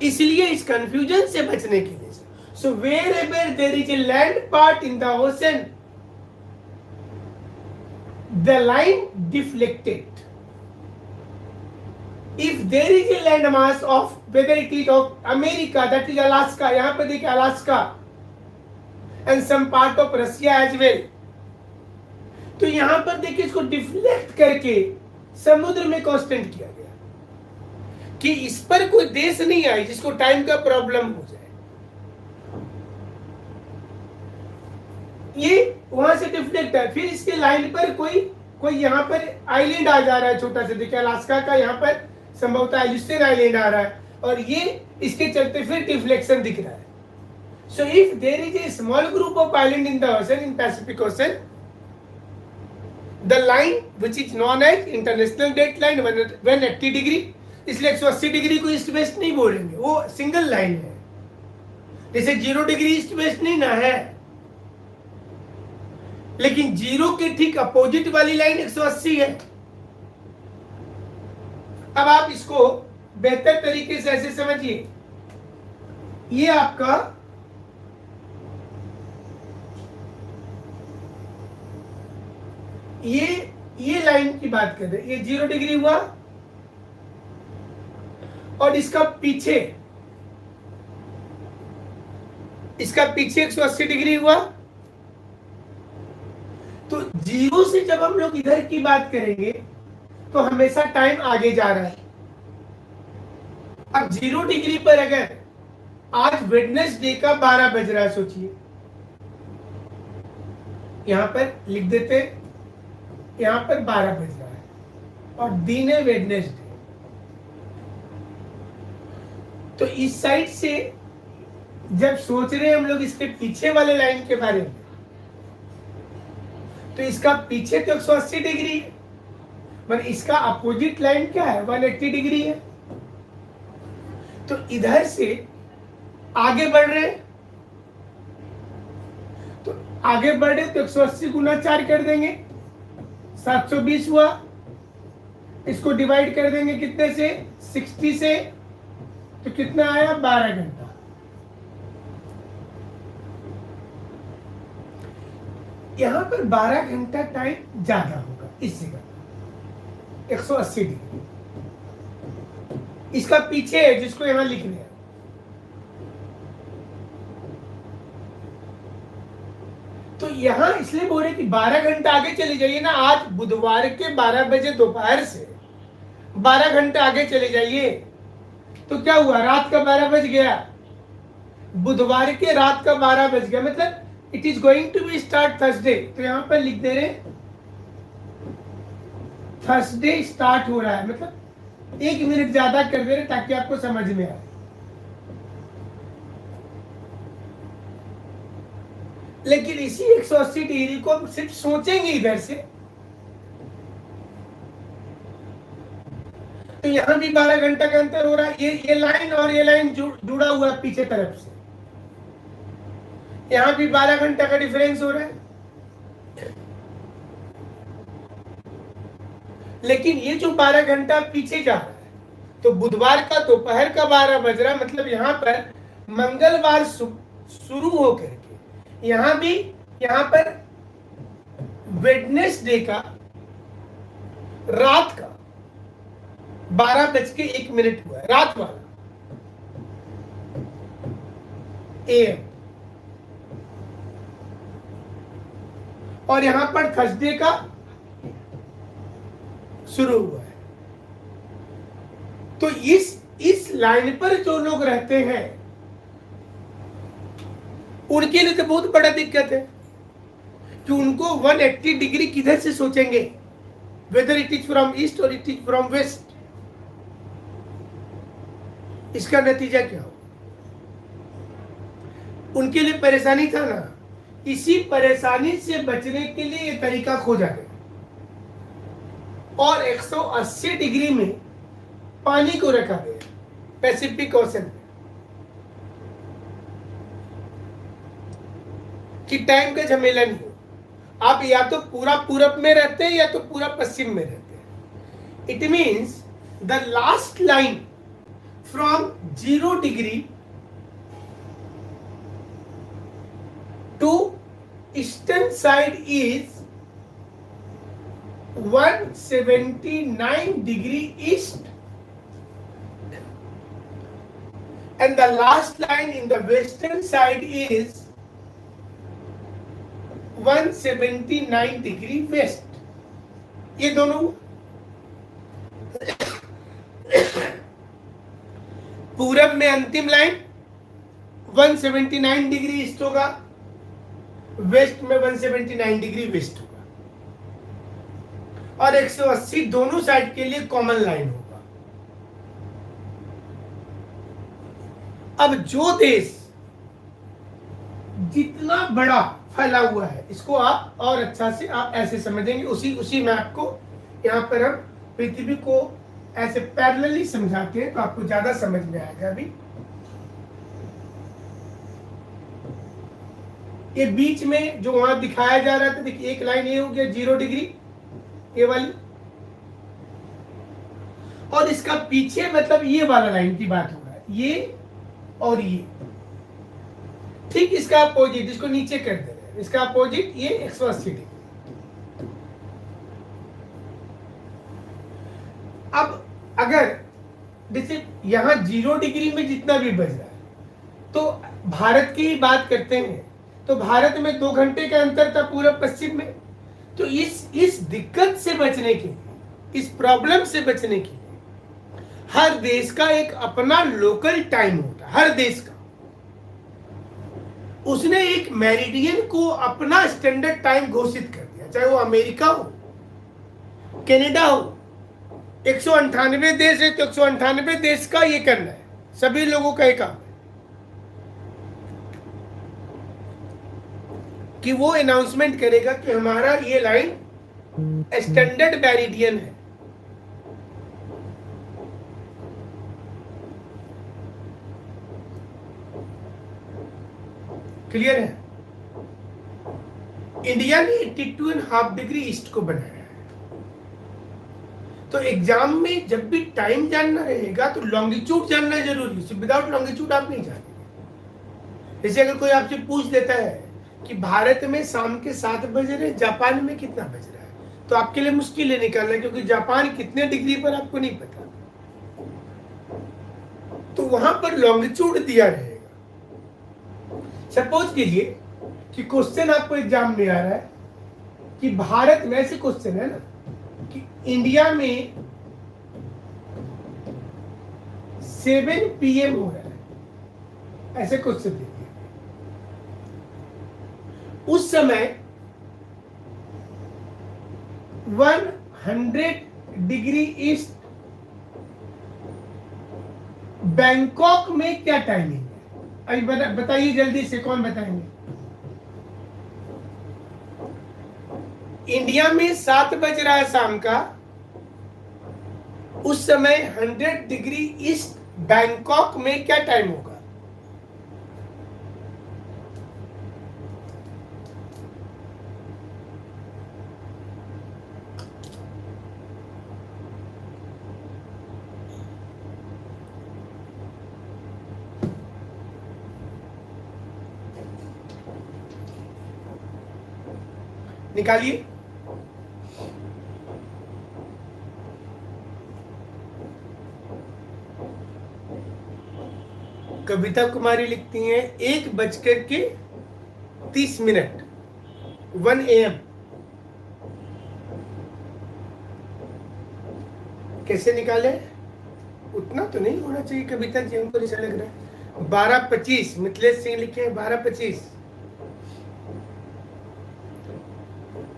इसलिए इस कंफ्यूजन से बचने के लिए सो wherever there is a land part in the ocean, the line deflected. If there is a landmass of whether it is of America, that is Alaska, यहाँ पे देखिए Alaska and some part of Russia as well, तो यहाँ पर देखिए इसको deflect करके समुद्र में कांस्टेंट किया गया कि इस पर कोई देश नहीं आए जिसको टाइम का प्रॉब्लम हो जाए। ये वहां से डिफ्लेक्ट है, फिर इसके लाइन पर कोई यहाँ पर आइलैंड आ जा रहा है छोटा सा, देखिए अलास्का का यहाँ पर संभवतः एल्यूस्टिन आइलैंड आ रहा है और ये इसके चलते फिर डिफ्लेक्शन दिख रहा है। So if there is a small group of island in the ocean, in Pacific ocean, the line which is known as international date line 180 degree, इसलिए 180 डिग्री को ईस्ट वेस्ट नहीं बोलेंगे, वो सिंगल लाइन है, जैसे 0 डिग्री ईस्ट वेस्ट नहीं ना है। लेकिन 0 के ठीक अपोजिट वाली लाइन 180 है। अब आप इसको बेहतर तरीके से ऐसे समझिए, ये आपका ये लाइन की बात कर रहे हैं, ये 0 डिग्री हुआ और इसका पीछे 180 डिग्री हुआ। तो 0 से जब हम लोग इधर की बात करेंगे तो हमेशा टाइम आगे जा रहा है। अब 0 डिग्री पर अगर आज वेडनेसडे का 12 बज रहा है, सोचिए यहां पर लिख देते, यहां पर 12 बज रहा है और दिन है वेडनेसडे। तो इस साइड से जब सोच रहे हैं हम लोग इसके पीछे वाले लाइन के बारे में, तो इसका पीछे तो 180 डिग्री है, मतलब इसका अपोजिट लाइन क्या है, 180 डिग्री है। तो इधर से आगे बढ़ रहे, तो आगे बढ़ रहे तो 180 गुना 4 कर देंगे, 720 हुआ। इसको डिवाइड कर देंगे कितने से, 60 से, तो कितना आया, 12 घंटा। यहां पर 12 घंटा टाइम ज्यादा होगा इस जगह, 180 डिग्री। इसका पीछे है जिसको यहां लिख रहे हैं, तो यहां इसलिए बोल रहे कि 12 घंटा आगे चले जाइए ना। आज बुधवार के 12 बजे दोपहर से 12 घंटा आगे चले जाइए तो क्या हुआ, रात का 12 बज गया, बुधवार के रात का 12 बज गया, मतलब it is going to be start Thursday. तो यहां पर लिख दे रहे थर्सडे स्टार्ट हो रहा है, मतलब 1 मिनट ज्यादा कर दे रहे ताकि आपको समझ में आए। लेकिन इसी 180 डिग्री को हम सिर्फ सोचेंगे इधर से, तो यहां भी 12 घंटा का अंतर हो रहा है। ये लाइन और ये लाइन जुड़ा हुआ है पीछे तरफ से, यहां भी 12 घंटा का डिफरेंस हो रहा है। लेकिन ये जो 12 घंटा पीछे जा रहा है, तो बुधवार का दोपहर का 12 बज रहा, मतलब यहां पर मंगलवार शुरू होकर के यहां भी यहां पर वेडनेसडे का रात का 12:01 हुआ है, रात वाला AM, और यहां पर थर्सडे का शुरू हुआ है। तो इस लाइन पर जो लोग रहते हैं उनके लिए तो बहुत बड़ा दिक्कत है कि उनको 180 डिग्री किधर से सोचेंगे, whether it is from east और इट इज फ्रॉम वेस्ट। इसका नतीजा क्या हो, उनके लिए परेशानी था ना। इसी परेशानी से बचने के लिए ये तरीका खोजा गया और 180 डिग्री में पानी को रखा गया पैसिफिक ओशन में, कि टाइम का झमेला नहीं हो। आप या तो पूरा पूरब में रहते हैं या तो पूरा पश्चिम में रहते हैं। It means the last line from 0 degree to eastern side is 179 degree east, and the last line in the western side is 179 degree west. ये दोनों पूरब में अंतिम लाइन 179 डिग्री ईस्ट होगा, वेस्ट में 179 डिग्री वेस्ट होगा, और 180 दोनों साइड के लिए कॉमन लाइन होगा। अब जो देश जितना बड़ा फैला हुआ है, इसको आप और अच्छा से आप ऐसे समझेंगे। उसी मैप को यहाँ पर हम पृथ्वी को ऐसे पैरेलली समझाते हैं तो आपको ज्यादा समझ में आएगा। अभी ये बीच में जो वहां दिखाया जा रहा था, देखिए एक लाइन ये हो गया 0 डिग्री, ये वाली, और इसका पीछे मतलब ये वाला लाइन की बात हो रहा है, ये और ये ठीक इसका अपोजिट, इसको नीचे कर दे रहे हैं, इसका अपोजिट ये 180 डिग्री। अब अगर जैसे यहां 0 डिग्री में जितना भी बज रहा है, तो भारत की बात करते हैं तो भारत में 2 घंटे का अंतर था पूर्व पश्चिम में। तो इस दिक्कत से बचने के लिए, इस प्रॉब्लम से बचने के लिए हर देश का एक अपना लोकल टाइम होता है, हर देश का। उसने एक मेरिडियन को अपना स्टैंडर्ड टाइम घोषित कर दिया, चाहे वो अमेरिका हो, कनाडा हो। 198 देश है तो 198 देश का ये करना है, सभी लोगों का एक काम है कि वो अनाउंसमेंट करेगा कि हमारा ये लाइन स्टैंडर्ड मेरिडियन है। क्लियर है? इंडिया ने 82.5 डिग्री ईस्ट को बनाया है। तो एग्जाम में जब भी टाइम जानना रहेगा तो लॉन्गिट्यूड जानना जरूरी है। विदाउट लॉन्गिट्यूड आप नहीं जानेंगे। जैसे अगर कोई आपसे पूछ देता है कि भारत में शाम के 7 बज रहे, जापान में कितना बज रहा है, तो आपके लिए मुश्किल है निकालना, क्योंकि जापान कितने डिग्री पर आपको नहीं पता। तो वहां पर लॉन्गिट्यूड दिया रहेगा। सपोज कीजिए कि क्वेश्चन आपको एग्जाम में आ रहा है कि भारत में, ऐसे क्वेश्चन है ना कि इंडिया में 7 PM हो रहा है, ऐसे क्वेश्चन देखिए। उस समय 100 डिग्री ईस्ट बैंकॉक में क्या टाइमिंग है? अभी बताइए जल्दी से, कौन बताएंगे? इंडिया में 7 बज रहा है शाम का, उस समय 100 डिग्री ईस्ट बैंकॉक में क्या टाइम होगा? निकालिए। कविता कुमारी लिखती हैं 1:30 1 AM। कैसे निकाले? उतना तो नहीं होना चाहिए कविता जी, हमको ऐसा लग रहा है। 12:25 मिथिलेश सिंह लिखे 12:25।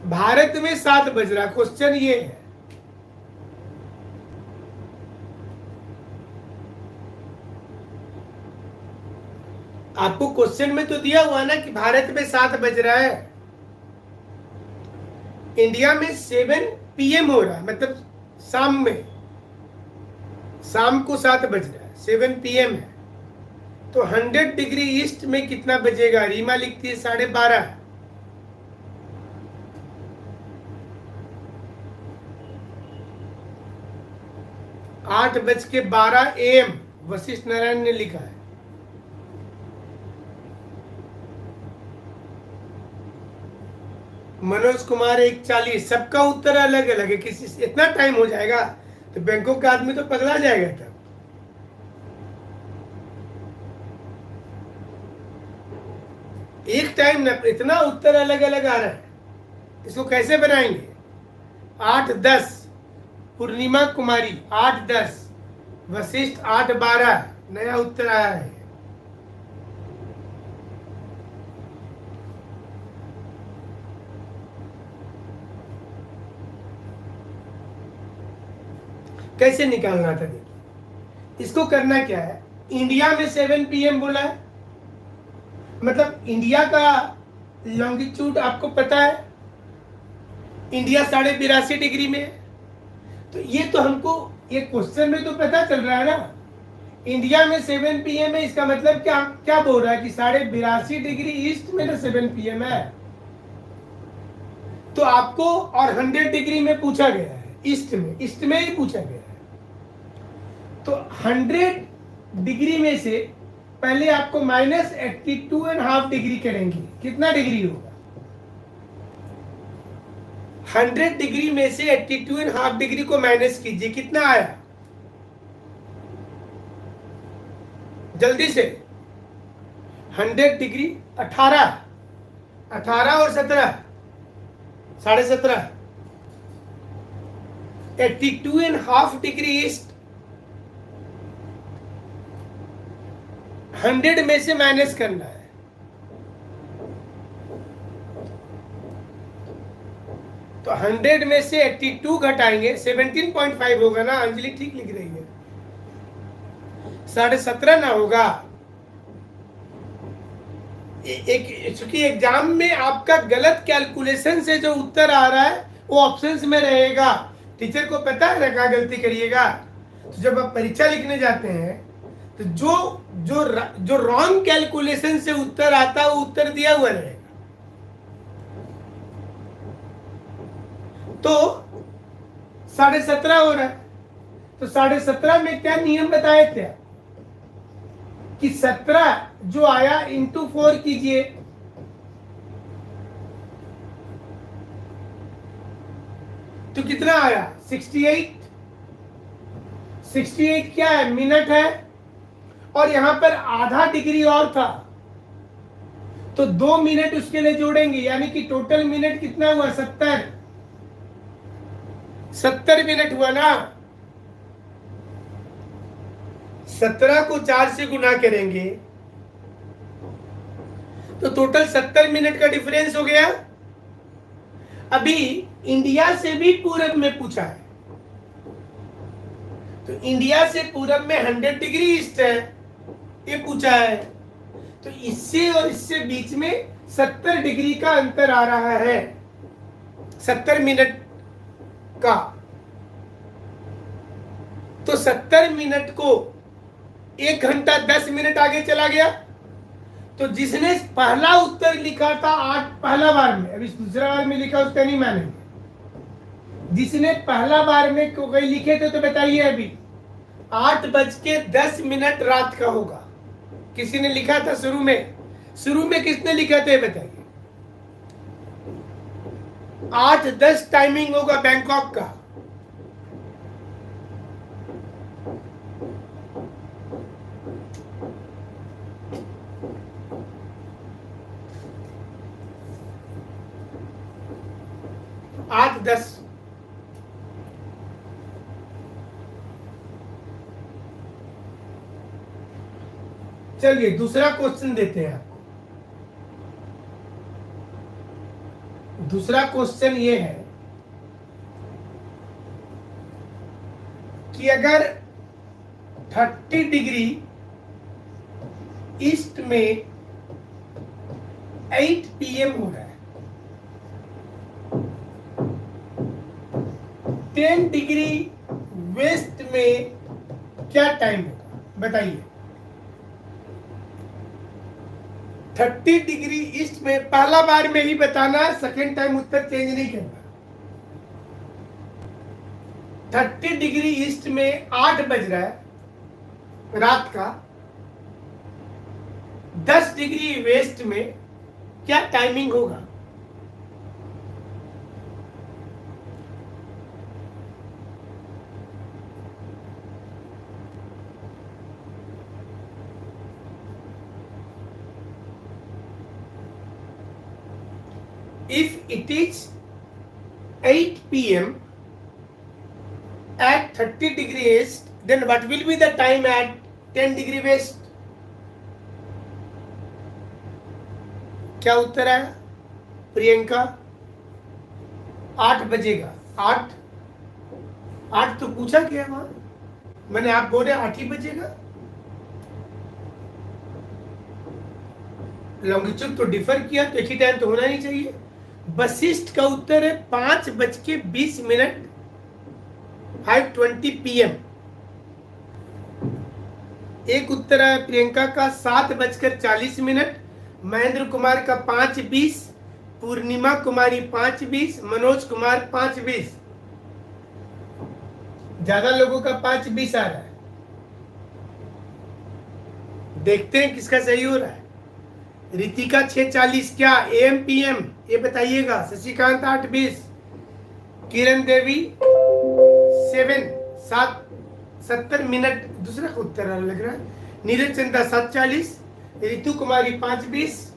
भारत में 7 बज रहा। क्वेश्चन ये है, आपको क्वेश्चन में तो दिया हुआ ना कि भारत में 7 बज रहा है, इंडिया में 7 PM हो रहा है, मतलब शाम को 7 बज रहा है, 7 PM है। तो 100 डिग्री ईस्ट में कितना बजेगा? रीमा लिखती है 12:30। 8:12 AM वशिष्ठ नारायण ने लिखा है। मनोज कुमार 1:40। सबका उत्तर अलग अलग है। किसी इतना टाइम हो जाएगा तो बैंकों का आदमी तो पगला जाएगा तब। एक टाइम ना, इतना उत्तर अलग अलग आ रहा है, इसको कैसे बनाएंगे? 8:10 पूर्णिमा कुमारी, 8:10 वशिष्ठ, 8:12 नया उत्तर आया है। कैसे निकालना था? देखिए, इसको करना क्या है, इंडिया में 7 PM बोला है, मतलब इंडिया का लॉन्गिट्यूड आपको पता है, इंडिया 82.5 डिग्री में है। तो ये तो हमको ये क्वेश्चन में तो पता चल रहा है ना, इंडिया में 7 PM है, इसका मतलब क्या क्या बोल रहा है कि 82.5 डिग्री ईस्ट में ना 7 PM है। तो आपको और 100 डिग्री में पूछा गया है, ईस्ट में ही पूछा गया है। तो 100 डिग्री में से पहले आपको -82.5 डिग्री करेंगे, कितना डिग्री होगा? 100 डिग्री में से 82.5 डिग्री को माइनस कीजिए, कितना आया? जल्दी से 100 डिग्री 18 और 17 17.5। 82.5 डिग्री ईस्ट 100 में से माइनस करना है। तो 100 में से 82 घटाएंगे, 17.5 होगा ना। अंजलि ठीक लिख रही है, 17.5 ना होगा। चूंकि एग्जाम में आपका गलत कैलकुलेशन से जो उत्तर आ रहा है वो ऑप्शंस में रहेगा। टीचर को पता है ना कहाँ गलती करिएगा। तो जब आप परीक्षा लिखने जाते हैं तो जो रॉन्ग कैलकुलेशन से उत्तर आता है वो उत्तर दिया हुआ रहेगा। तो 17.5 हो रहा है, तो 17.5 में क्या नियम बताए थे कि 17 जो आया इंटू 4 कीजिए, तो कितना आया? 68। 68 क्या है? मिनट है, और यहां पर आधा डिग्री और था तो 2 मिनट उसके लिए जोड़ेंगे, यानी कि टोटल मिनट कितना हुआ? 70 मिनट हुआ ना। 17 को 4 से गुना करेंगे तो टोटल 70 मिनट का डिफरेंस हो गया। अभी इंडिया से भी पूरब में पूछा है, तो इंडिया से पूरब में 100 डिग्री ईस्ट है, ये पूछा है। तो इससे और इससे बीच में 70 डिग्री का अंतर आ रहा है, 70 मिनट का। तो 70 मिनट को 1 घंटा 10 मिनट आगे चला गया। तो जिसने पहला उत्तर लिखा था 8 पहला बार में, अभी दूसरा बार में लिखा उसका नहीं मानेंगे। जिसने पहला बार में को कहीं लिखे थे तो बताइए, अभी 8:10 रात का होगा। किसी ने लिखा था शुरू में किसने लिखा था बताइए? 8-10 टाइमिंग होगा बैंकॉक का। आठ 10। चलिए दूसरा क्वेश्चन देते हैं आपको। दूसरा क्वेश्चन ये है कि अगर 30 डिग्री ईस्ट में 8 PM हो रहा है, 10 डिग्री वेस्ट में क्या टाइम होगा बताइए। 30 डिग्री ईस्ट में पहला बार में ही बताना, सेकेंड टाइम उत्तर चेंज नहीं करना। 30 डिग्री ईस्ट में 8 बज रहा है रात का, 10 डिग्री वेस्ट में क्या टाइमिंग होगा। If it is 8 PM at 30 degree east, then what will be the time at 10 degree west? क्या उत्तर आया प्रियंका? 8 बजेगा। 8 तो पूछा क्या वहां, मैंने आप बोले 8 ही बजेगा। लॉन्गिट्यूड तो डिफर किया तो एक ही टाइम तो होना नहीं चाहिए। वशिष्ठ का उत्तर है 5:20 5:20 PM। एक उत्तर है प्रियंका का 7:40। महेंद्र कुमार का 5:20, पूर्णिमा कुमारी 5:20, मनोज कुमार 5:20। ज्यादा लोगों का 5:20 आ रहा है। देखते हैं किसका सही हो रहा है। रितिका 6:40 क्या AM PM ये बताइएगा। शशिकांत 8:20, किरण देवी 7:70। दूसरा उत्तर लग रहा है। नीरज चंदा 7:40, ऋतु कुमारी 5:20।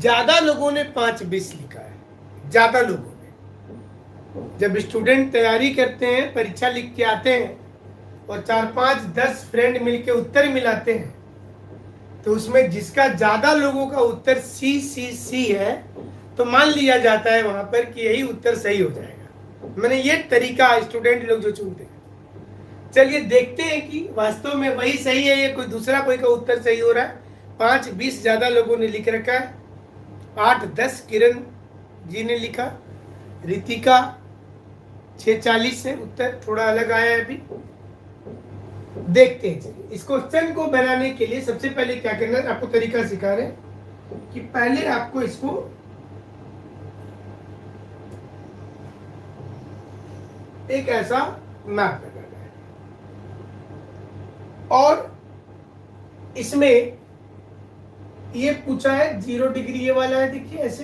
ज्यादा लोगों ने 5:20 लिखा है, ज्यादा लोगों ने। जब स्टूडेंट तैयारी करते हैं, परीक्षा लिख के आते हैं और 4-5-10 फ्रेंड मिलके उत्तर मिलाते हैं, तो उसमें जिसका ज्यादा लोगों का उत्तर C है तो मान लिया जाता है वहां पर कि यही उत्तर सही हो जाएगा। मैंने ये तरीका स्टूडेंट लोग जो चुनते हैं। चलिए देखते हैं कि वास्तव में वही सही है या कोई दूसरा कोई का उत्तर सही हो रहा है। 5:20 ज्यादा लोगों ने लिख रखा है। 8:10 किरण जी ने लिखा। रितिका 6:40 से उत्तर थोड़ा अलग आया है। अभी देखते हैं। चलिए इस क्वेश्चन को बनाने के लिए सबसे पहले क्या करना है, आपको तरीका सिखा रहे हैं कि पहले आपको इसको एक ऐसा मैप बनाना है और इसमें ये पूछा है 0 डिग्री ये वाला है। देखिए ऐसे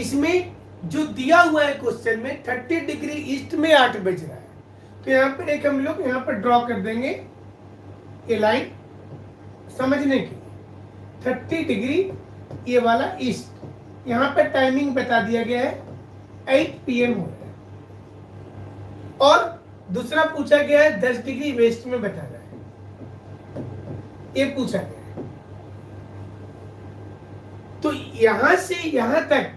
इसमें जो दिया हुआ है क्वेश्चन में 30 डिग्री ईस्ट में 8 बज रहा है, तो यहाँ पर एक हम लोग यहाँ पर ड्रॉ कर देंगे ये लाइन समझने के लिए। 30 डिग्री ये वाला ईस्ट, यहाँ पर टाइमिंग बता दिया गया है 8 PM हो रहा है। और दूसरा पूछा गया है 10 डिग्री वेस्ट में बताना है, ये पूछा गया है। तो यहां से यहां तक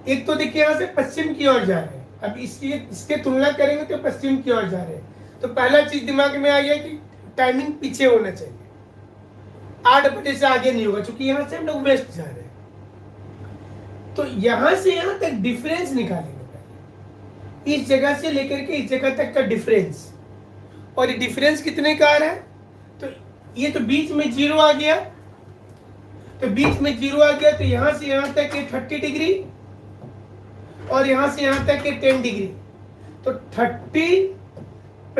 एक तो देखिए यहां से पश्चिम की ओर जा रहे हैं। अब इसके तुलना करेंगे तो पश्चिम की ओर जा रहे हैं। तो पहला चीज दिमाग में आ गया कि टाइमिंग पीछे होना चाहिए, 8 बजे से आगे नहीं होगा, क्योंकि यहां से हम लोग वेस्ट जा रहे हैं। तो यहां से यहां तक डिफरेंस निकालेंगे पहले, इस जगह से लेकर के इस जगह तक का डिफरेंस। और ये डिफरेंस कितने का आ रहा है, तो ये तो बीच में 0 आ गया, तो बीच में 0 आ गया, तो यहां से यहां तक है 30 डिग्री और यहां से यहां तक है 10 डिग्री। तो 30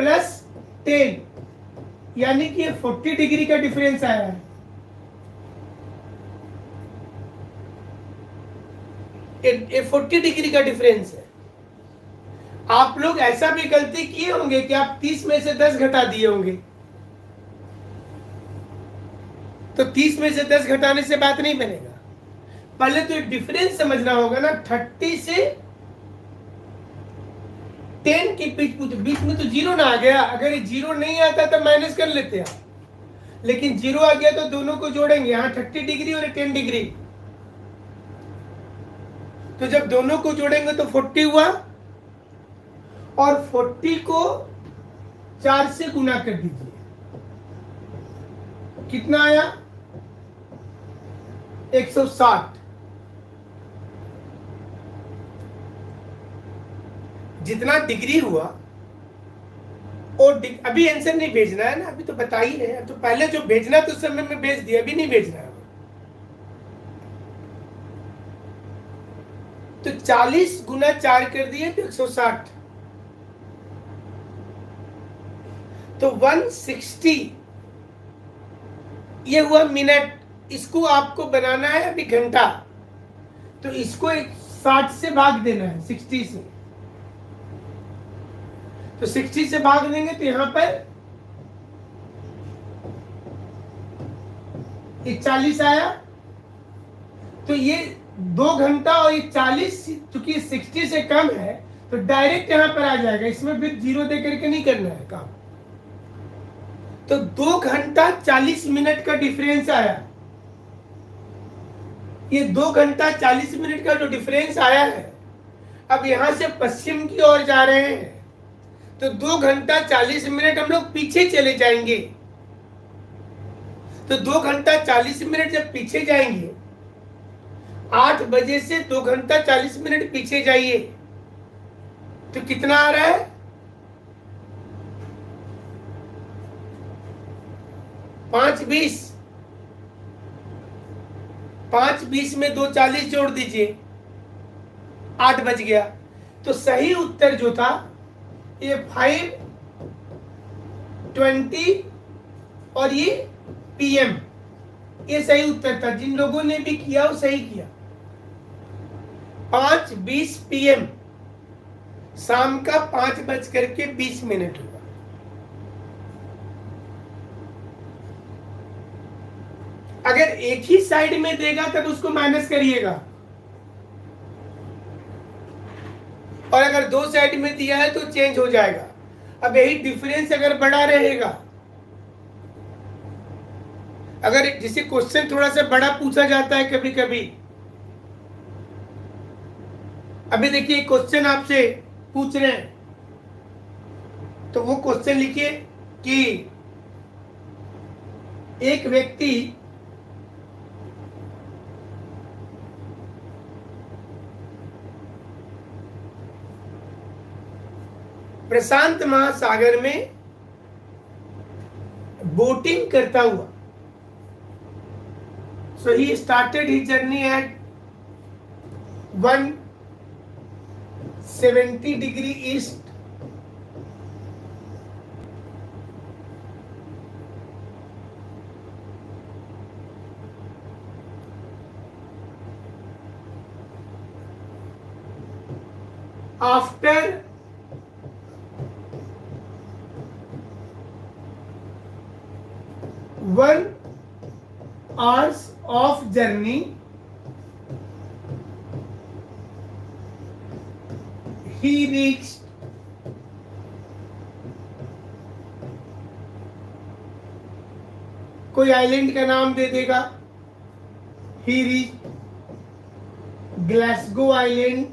प्लस 10, यानी कि 40 डिग्री का डिफरेंस आया है। ये 40 डिग्री का डिफरेंस है। आप लोग ऐसा भी गलती किए होंगे कि आप 30 में से 10 घटा दिए होंगे, तो 30 में से 10 घटाने से बात नहीं बनेगा। पहले तो डिफरेंस समझना होगा ना। 30 से 10 के बीच में तो जीरो ना आ गया। अगर ये जीरो नहीं आता तो माइनस कर लेते हैं, लेकिन जीरो आ गया तो दोनों को जोड़ेंगे। यहाँ 30 डिग्री और 10 डिग्री, तो जब दोनों को जोड़ेंगे तो 40 हुआ, और 40 को 4 से गुना कर दीजिए, कितना आया? 160। जितना डिग्री हुआ, और अभी आंसर नहीं भेजना है ना, अभी तो बता ही रहे हैं। तो पहले जो भेजना तो उस समय में भेज दिया, अभी नहीं भेजना है। तो 40 गुना 4 कर दिए तो 160, तो 160 ये हुआ मिनट। इसको आपको बनाना है अभी घंटा, तो इसको 60 से भाग देना है, 60 से। तो 60 से भाग देंगे तो यहां पर ये 40 आया। तो ये 2 घंटा और ये 40, चूंकि 60 से कम है तो डायरेक्ट यहां पर आ जाएगा। इसमें फिर जीरो दे करके नहीं करना है काम। तो 2 घंटा 40 मिनट का डिफरेंस आया। ये 2 घंटा 40 मिनट का जो डिफरेंस आया है, अब यहां से पश्चिम की ओर जा रहे हैं, तो 2 घंटा 40 मिनट हम लोग पीछे चले जाएंगे। तो 2 घंटा 40 मिनट जब पीछे जाएंगे, 8 बजे से 2 घंटा 40 मिनट पीछे जाइए, तो कितना आ रहा है? 5:20। 5:20 में 2:40 जोड़ दीजिए, 8 बज गया। तो सही उत्तर जो था ये 5:20 और ये PM, ये सही उत्तर था। जिन लोगों ने भी किया वो सही किया। 5:20 PM, शाम का 5:20 हुआ। अगर एक ही साइड में देगा तब उसको माइनस करिएगा, और अगर 2 साइड में दिया है तो चेंज हो जाएगा। अब यही डिफरेंस अगर बड़ा रहेगा, अगर जिसे क्वेश्चन थोड़ा सा बड़ा पूछा जाता है कभी कभी। अभी देखिए क्वेश्चन आपसे पूछ रहे हैं, तो वो क्वेश्चन लिखिए कि एक व्यक्ति प्रशांत महासागर में बोटिंग करता हुआ, so he started his journey at 170 degree east, after 1 hours of journey, he reached कोई आइलैंड का नाम दे देगा। he reached Glasgow island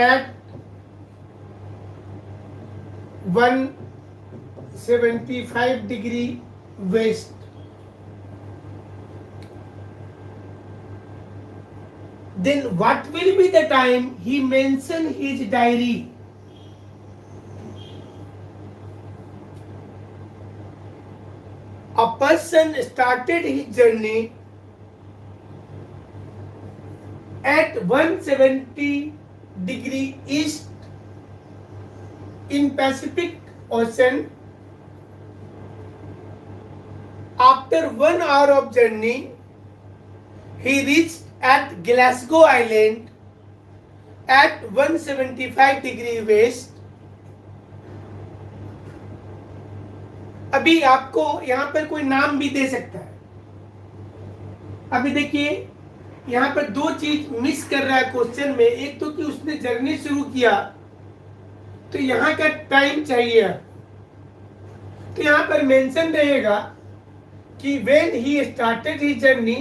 at 175 degree west. Then what will be the time he mentioned his diary? A person started his journey at 170 degree east in Pacific Ocean. After 1 hour of journey, he reached at Glasgow Island at 175 degree west. अभी आपको यहां पर कोई नाम भी दे सकता है। अभी देखिए यहां पर दो चीज मिस कर रहा है क्वेश्चन में। एक तो कि उसने जर्नी शुरू किया तो यहां का टाइम चाहिए। तो यहां पर मेंशन रहेगा कि when he started his journey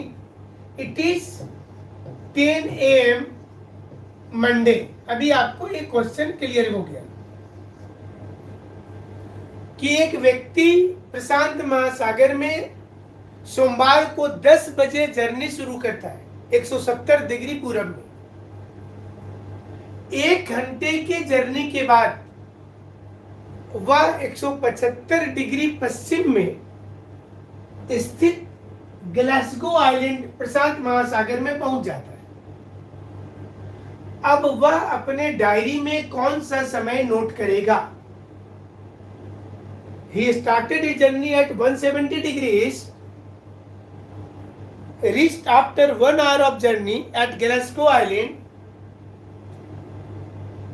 it is 10 AM Monday. अभी आपको एक क्वेश्चन क्लियर हो गया कि एक व्यक्ति प्रशांत महासागर में सोमवार को 10 बजे जर्नी शुरू करता है 170 डिग्री पूरब में। 1 घंटे के जर्नी के बाद वह 175 डिग्री पश्चिम में स्थित ग्लासगो आइलैंड प्रशांत महासागर में पहुंच जाता है। अब वह अपने डायरी में कौन सा समय नोट करेगा? He started his journey at 170 degrees, reached after 1 hour of journey at Glasgow Island,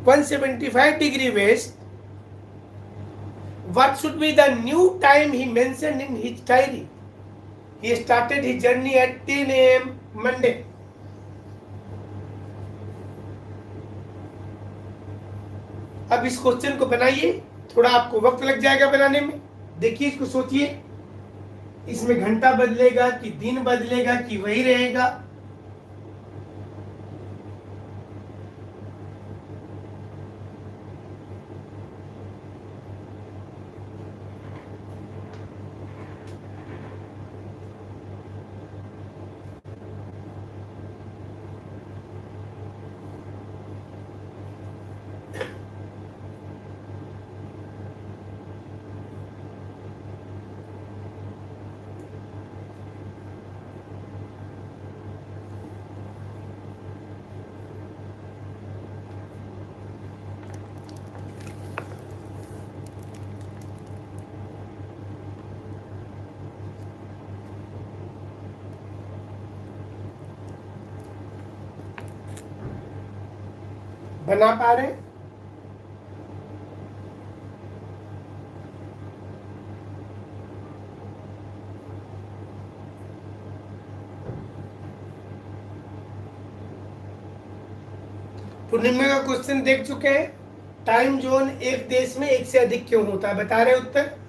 175 degree west. What should be the new time he mentioned in his diary? He started his journey at 10 AM Monday. अब इस question को बनाइए, थोड़ा आपको वक्त लग जाएगा बनाने में। देखिए इसको सोचिए, इसमें घंटा बदलेगा कि दिन बदलेगा कि वही रहेगा? बना पा रहे? पूर्णिमा का क्वेश्चन देख चुके हैं। टाइम जोन एक देश में एक से अधिक क्यों होता है? बता रहे उत्तर?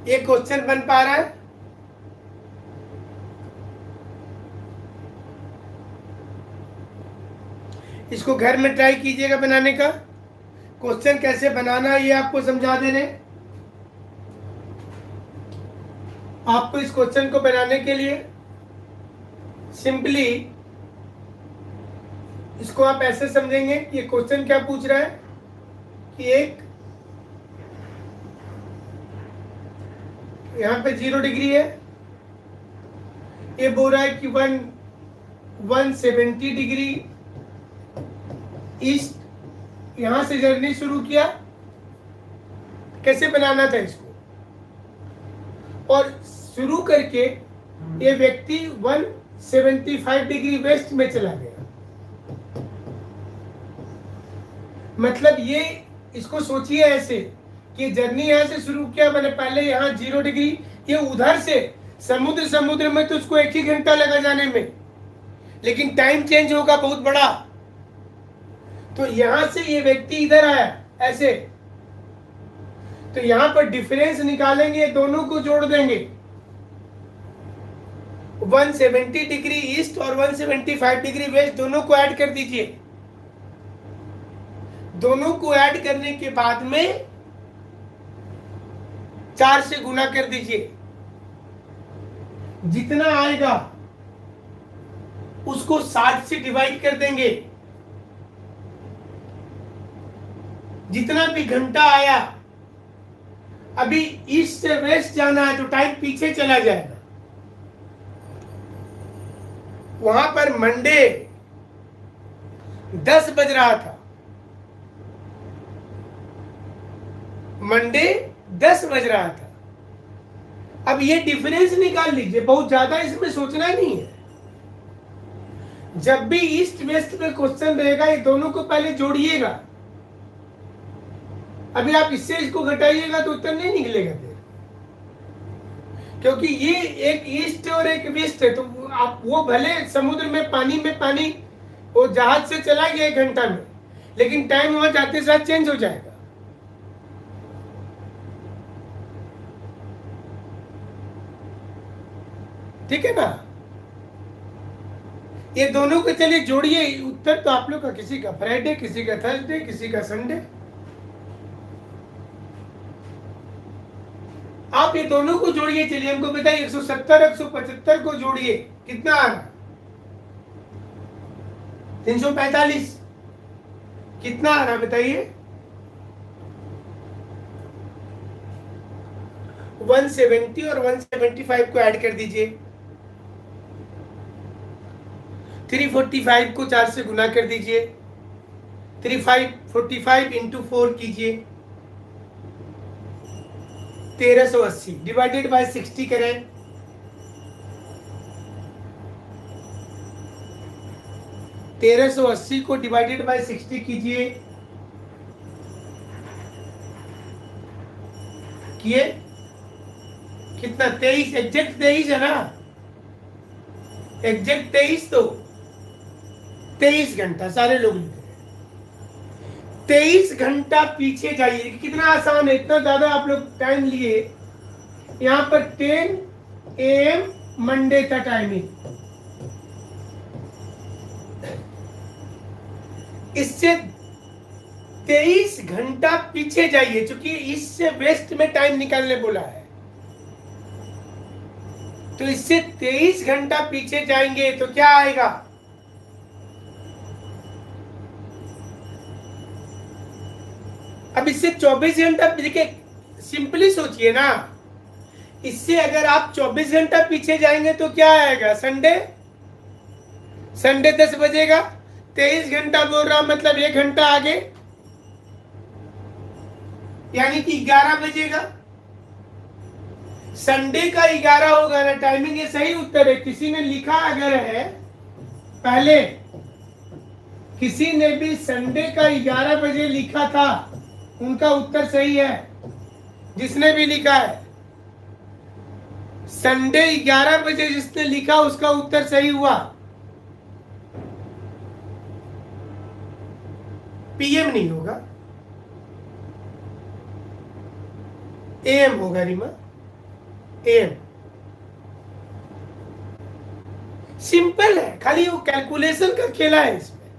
ये क्वेश्चन बन पा रहा है? इसको घर में ट्राई कीजिएगा बनाने का। क्वेश्चन कैसे बनाना है ये आपको समझा दे रहे हैं। आपको इस क्वेश्चन को बनाने के लिए सिंपली इसको आप ऐसे समझेंगे कि ये क्वेश्चन क्या पूछ रहा है कि एक यहां पे 0 डिग्री है, ये बोल रहा है कि 170 डिग्री ईस्ट यहां से जर्नी शुरू किया। कैसे बनाना था इसको? और शुरू करके ये व्यक्ति 175 डिग्री वेस्ट में चला गया। मतलब ये इसको सोचिए ऐसे कि जर्नी यहां से शुरू किया, मैंने पहले यहाँ 0 डिग्री, ये उधर से समुद्र में तो उसको 1 ही घंटा लगा जाने में, लेकिन टाइम चेंज होगा बहुत बड़ा। तो यहां से ये व्यक्ति इधर आया ऐसे, तो यहां पर डिफरेंस निकालेंगे, दोनों को जोड़ देंगे। 170 डिग्री ईस्ट और 175 डिग्री वेस्ट दोनों को ऐड कर दीजिए। दोनों को ऐड करने के बाद में 4 से गुना कर दीजिए। जितना आएगा उसको 60 से डिवाइड कर देंगे। जितना भी घंटा आया, अभी ईस्ट से वेस्ट जाना है तो टाइम पीछे चला जाएगा। वहां पर मंडे 10 बज रहा था, मंडे 10 बज रहा था। अब ये डिफरेंस निकाल लीजिए, बहुत ज्यादा इसमें सोचना नहीं है। जब भी ईस्ट वेस्ट में क्वेश्चन रहेगा, ये दोनों को पहले जोड़िएगा। अभी आप इससे इसको घटाइएगा तो उत्तर नहीं निकलेगा फिर, क्योंकि ये एक ईस्ट और एक वेस्ट है। तो आप वो भले समुद्र में पानी वो जहाज से चला गया 1 घंटा में, लेकिन टाइम वहां जाते साथ चेंज हो जाएगा। ठीक है ना? ये दोनों को चलिए जोड़िए। उत्तर तो आप लोग का, किसी का फ्राइडे, किसी का थर्सडे, किसी का संडे। आप ये दोनों को जोड़िए। चलिए हमको बताइए, 170 175 को जोड़िए, कितना आ रहा? 345। कितना आ रहा बताइए? 170 और 175 को ऐड कर दीजिए। 345 को 4 से गुना कर दीजिए। 345 इंटू 4 कीजिए, 1380 डिवाइडेड बाय 60 करें। 1380 को डिवाइडेड बाय 60 कीजिए, किए कितना? 23। एग्जैक्ट 23 है ना? एग्जैक्ट 23। तो 23 घंटा सारे लोग लिख रहे हैं। 23 घंटा पीछे जाइए। कितना आसान है, इतना ज्यादा आप लोग टाइम लिए। यहां पर 10 AM मंडे था टाइमिंग। इससे 23 घंटा पीछे जाइए, क्योंकि इससे वेस्ट में टाइम निकालने बोला है। तो इससे 23 घंटा पीछे जाएंगे तो क्या आएगा? अब इससे 24 घंटा, देखिए सिंपली सोचिए ना। इससे अगर आप 24 घंटा पीछे जाएंगे तो क्या आएगा? संडे 10 बजेगा। 23 घंटा बोल रहा, मतलब 1 घंटा आगे, यानी कि 11 बजेगा। संडे का 11 होगा ना टाइमिंग। ये सही उत्तर है। किसी ने लिखा अगर है पहले, किसी ने भी संडे का 11 बजे लिखा था, उनका उत्तर सही है। जिसने भी लिखा है संडे 11 बजे, जिसने लिखा उसका उत्तर सही हुआ। PM नहीं होगा, AM होगा रीमा, AM। सिंपल है, खाली वो कैलकुलेशन का खेला है इसमें,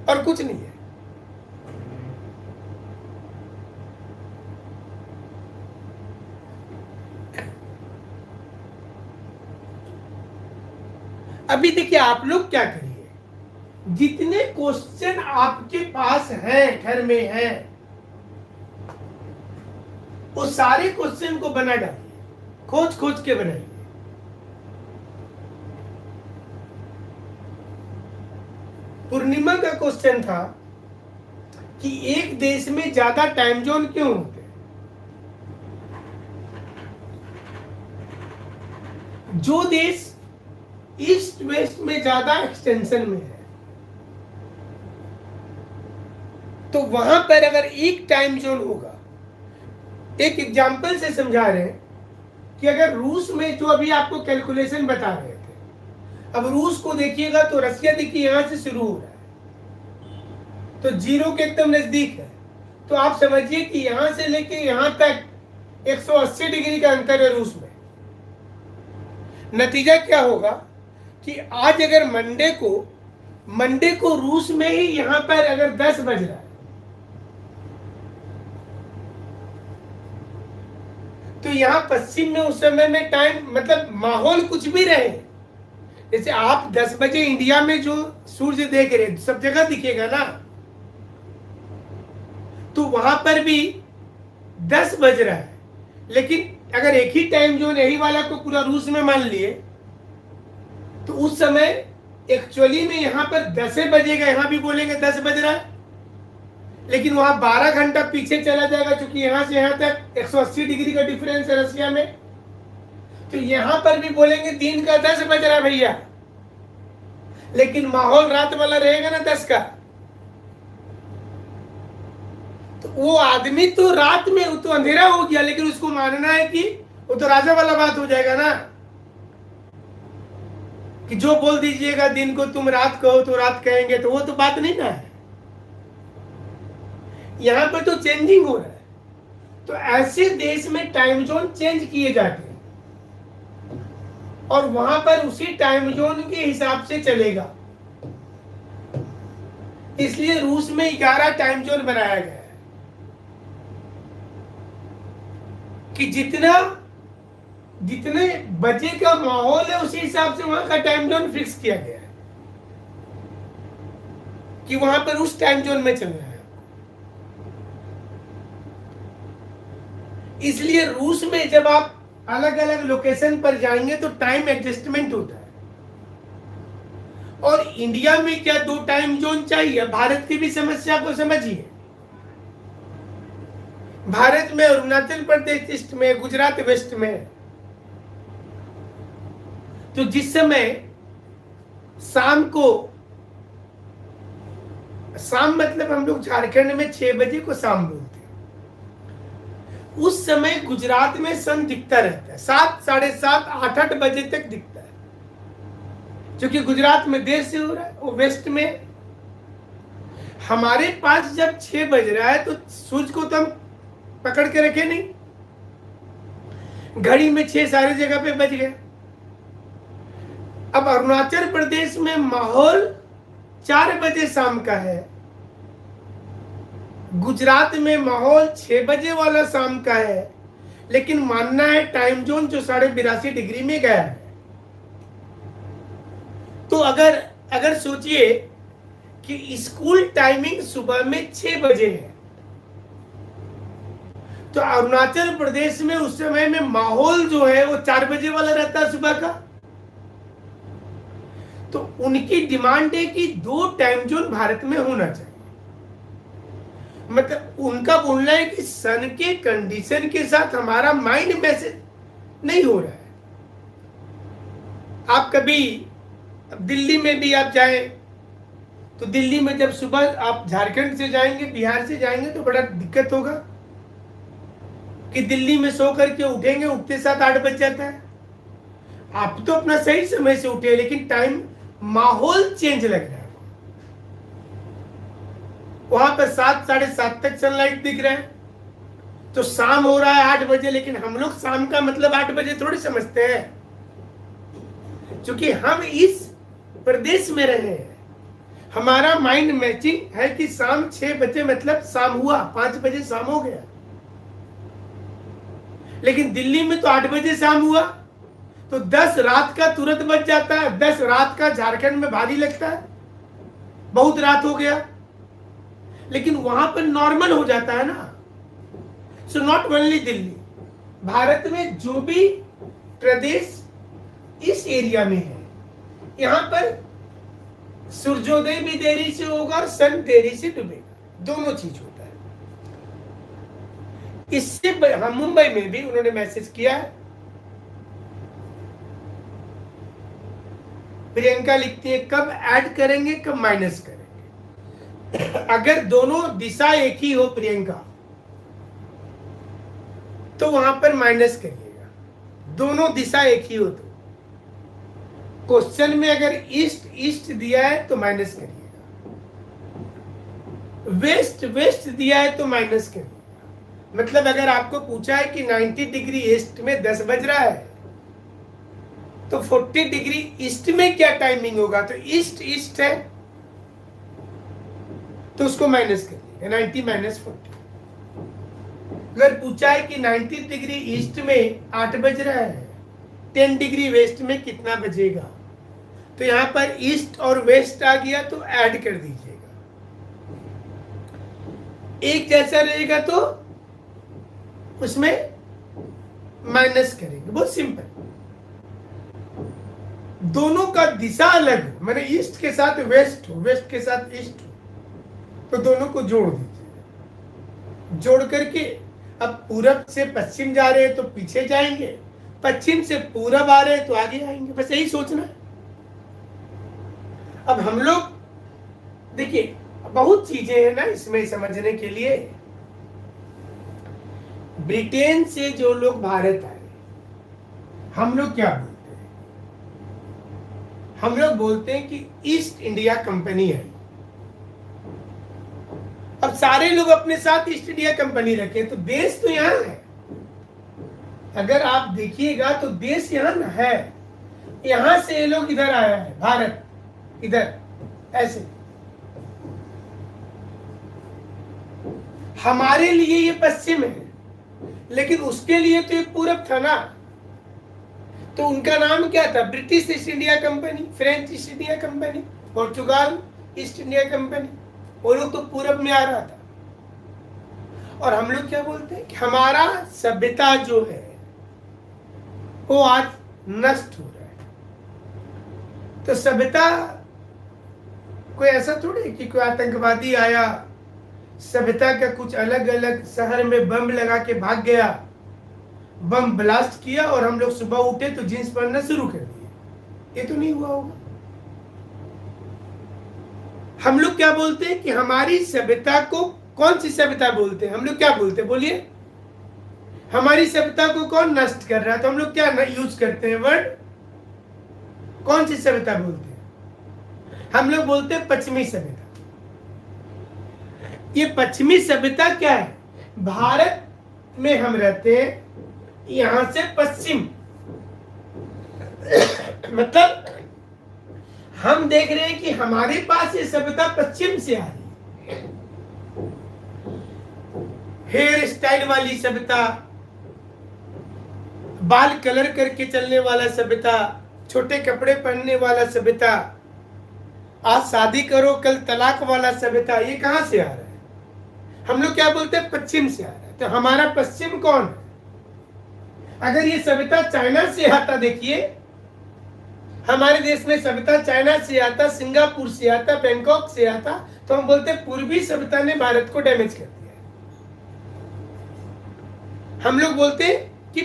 और कुछ नहीं है। अभी देखिए आप लोग क्या करिए, जितने क्वेश्चन आपके पास हैं, घर में हैं, वो सारे क्वेश्चन को बना डालिए, खोज खोज के बनाइए। पूर्णिमा का क्वेश्चन था कि एक देश में ज्यादा टाइम जोन क्यों होते हैं? जो देश ईस्ट वेस्ट में ज्यादा एक्सटेंशन में है, तो वहां पर अगर एक टाइम जोन होगा, एक एग्जांपल से समझा रहे हैं कि अगर रूस में, जो अभी आपको कैलकुलेशन बता रहे थे, अब रूस को देखिएगा तो रसिया देखिए यहां से शुरू हो रहा है, तो 0 के एकदम नजदीक है। तो आप समझिए कि यहां से लेके यहां तक 180 डिग्री का अंतर है रूस में। नतीजा क्या होगा कि आज अगर मंडे को रूस में ही यहां पर अगर 10 बज रहा है, तो तो यहाँ पश्चिम में उस समय में टाइम मतलब माहौल कुछ भी रहे, जैसे आप 10 बजे इंडिया में जो सूर्य देख रहे सब जगह दिखेगा ना, तो वहां पर भी 10 बज रहा है, लेकिन अगर एक ही टाइम जोन यही वाला को पूरा रूस में मान लिए तो उस समय एक्चुअली में यहाँ पर 10 बजेगा, यहाँ भी बोलेंगे 10 बज रहा है, लेकिन वहां 12 घंटा पीछे चला जाएगा, क्योंकि यहां से यहां तक 180 डिग्री का डिफरेंस है रसिया में, तो यहां पर भी बोलेंगे दिन का 10 बज रहा है भैया, लेकिन माहौल रात वाला रहेगा ना 10 का। तो वो आदमी तो रात में वो तो अंधेरा हो गया, लेकिन उसको मानना है कि वो तो राजा वाला बात हो जाएगा ना, कि जो बोल दीजिएगा दिन को तुम रात कहो तो रात कहेंगे, तो वो तो बात नहीं ना है। यहां पर तो चेंजिंग हो रहा है, तो ऐसे देश में टाइम जोन चेंज किए जाते हैं और वहां पर उसी टाइम जोन के हिसाब से चलेगा। इसलिए रूस में 11 टाइम जोन बनाया गया है कि जितने बजे का माहौल है उसी हिसाब से वहां का टाइम जोन फिक्स किया गया है कि वहां पर उस टाइम जोन में चलना है। इसलिए रूस में जब आप अलग अलग लोकेशन पर जाएंगे तो टाइम एडजस्टमेंट होता है। और इंडिया में क्या 2 टाइम जोन चाहिए? भारत की भी समस्या को समझिए। भारत में अरुणाचल प्रदेश ईस्ट में, गुजरात वेस्ट में, तो जिस समय शाम मतलब हम लोग झारखंड में 6 बजे को शाम बोलते हैं, उस समय गुजरात में सन दिखता रहता है 7, साढ़े 7, 8 बजे तक दिखता है, क्योंकि गुजरात में देर से हो रहा है। वो वेस्ट में हमारे पास जब 6 बज रहा है तो सूर्य को तो हम पकड़ के रखे नहीं, घड़ी में 6 सारी जगह पे बज गए। अब अरुणाचल प्रदेश में माहौल 4 बजे शाम का है, गुजरात में माहौल 6 बजे वाला शाम का है, लेकिन मानना है टाइम जोन जो 82.5 डिग्री में गया है। तो अगर सोचिए कि स्कूल टाइमिंग सुबह में 6 बजे है, तो अरुणाचल प्रदेश में उस समय में माहौल जो है वो 4 बजे वाला रहता है सुबह का। तो उनकी डिमांड है कि 2 टाइम जोन भारत में होना चाहिए। मतलब उनका बोलना है कि सन के कंडीशन के साथ हमारा माइंड मैसेज नहीं हो रहा है। आप कभी दिल्ली में भी आप जाएं तो दिल्ली में जब सुबह आप झारखंड से जाएंगे, बिहार से जाएंगे तो बड़ा दिक्कत होगा कि दिल्ली में सो करके उठेंगे, उठते साथ 8 बज जाता है। आप तो अपना सही समय से उठे, लेकिन टाइम माहौल चेंज लग रहा है। वहां पर 7, साढ़े 7 तक सनलाइट दिख रहा है, तो शाम हो रहा है 8 बजे, लेकिन हम लोग शाम का मतलब 8 बजे थोड़ी समझते हैं, क्योंकि हम इस प्रदेश में रहे हैं। हमारा माइंड मैचिंग है कि शाम 6 बजे मतलब शाम हुआ, 5 बजे शाम हो गया। लेकिन दिल्ली में तो 8 बजे शाम हुआ, तो 10 रात का तुरंत बच जाता है। 10 रात का झारखंड में भारी लगता है, बहुत रात हो गया, लेकिन वहां पर नॉर्मल हो जाता है ना। So not only Delhi, Bharat में जो भी प्रदेश इस एरिया में है, यहां पर सूर्योदय भी देरी से होगा और सन देरी से डूबेगा, दोनों चीज होता है। इससे हम मुंबई में भी उन्होंने मैसेज किया है। प्रियंका लिखती है कब ऐड करेंगे, कब माइनस करेंगे। अगर दोनों दिशा एक ही हो प्रियंका, तो वहां पर माइनस करिएगा। दोनों दिशा एक ही हो तो क्वेश्चन में अगर ईस्ट दिया है तो माइनस करिएगा, वेस्ट दिया है तो माइनस करिएगा। मतलब अगर आपको पूछा है कि 90 डिग्री ईस्ट में 10 बज रहा है, तो 40 डिग्री ईस्ट में क्या टाइमिंग होगा, तो ईस्ट है तो उसको माइनस करिए, 90 - 40। अगर पूछा है कि 90 डिग्री ईस्ट में 8 बज रहा है, 10 डिग्री वेस्ट में कितना बजेगा, तो यहाँ पर ईस्ट और वेस्ट आ गया तो ऐड कर दीजिएगा। एक जैसा रहेगा तो उसमें माइनस करेंगे, बहुत सिंपल। दोनों का दिशा अलग, मैंने ईस्ट के साथ वेस्ट हो, वेस्ट के साथ ईस्ट हो, तो दोनों को जोड़ दीजिए। जोड़ करके अब पूरब से पश्चिम जा रहे हैं तो पीछे जाएंगे, पश्चिम से पूरब आ रहे हैं तो आगे आएंगे, बस यही सोचना है। अब हम लोग देखिए, बहुत चीजें हैं ना इसमें समझने के लिए। ब्रिटेन से जो लोग भारत आए, हम लोग क्या बोलते हैं? हम लोग बोलते हैं कि ईस्ट इंडिया कंपनी है। अब सारे लोग अपने साथ ईस्ट इंडिया कंपनी रखे, तो देश तो यहां है। अगर आप देखिएगा तो देश यहां ना है, यहां से ये लोग इधर आया है, भारत इधर ऐसे। हमारे लिए ये पश्चिम है, लेकिन उसके लिए तो ये पूरब था ना। तो उनका नाम क्या था? British east India company, French east India company, Portugal east India company. वो लोग तो पूरब में आ रहा था। और हम लोग क्या बोलते हैं कि हमारा सभ्यता जो है वो आज नष्ट हो रहा है। तो सभ्यता कोई ऐसा थोड़ी कि कोई आतंकवादी आया, सभ्यता का कुछ अलग अलग शहर में बम लगा के भाग गया, बम ब्लास्ट किया और हम लोग सुबह उठे तो जींस पहनना शुरू कर दिए। ये तो नहीं हुआ होगा। हम लोग क्या बोलते हैं कि हमारी सभ्यता को, कौन सी सभ्यता बोलते हैं हम लोग? क्या बोलते हैं बोलिए? हमारी सभ्यता को कौन नष्ट कर रहा है? तो हम लोग क्या यूज करते हैं वर्ड? कौन सी सभ्यता बोलते हैं? हम लोग बोलते हैं पश्चिमी सभ्यता। ये पश्चिमी सभ्यता क्या है? भारत में हम रहते हैं, यहां से पश्चिम मतलब हम देख रहे हैं कि हमारे पास ये सभ्यता पश्चिम से आ रही है। हेयर स्टाइल वाली सभ्यता, बाल कलर करके चलने वाला सभ्यता, छोटे कपड़े पहनने वाला सभ्यता, आज शादी करो कल तलाक वाला सभ्यता, ये कहां से आ रहा है? हम लोग क्या बोलते हैं? पश्चिम से आ रहा है। तो हमारा पश्चिम कौन है? अगर ये सभ्यता चाइना से आता, देखिए हमारे देश में सभ्यता चाइना से आता, सिंगापुर से आता, बैंकॉक से आता, तो हम बोलते हैं पूर्वी सभ्यता ने भारत को डैमेज कर दिया। हम लोग बोलते हैं कि,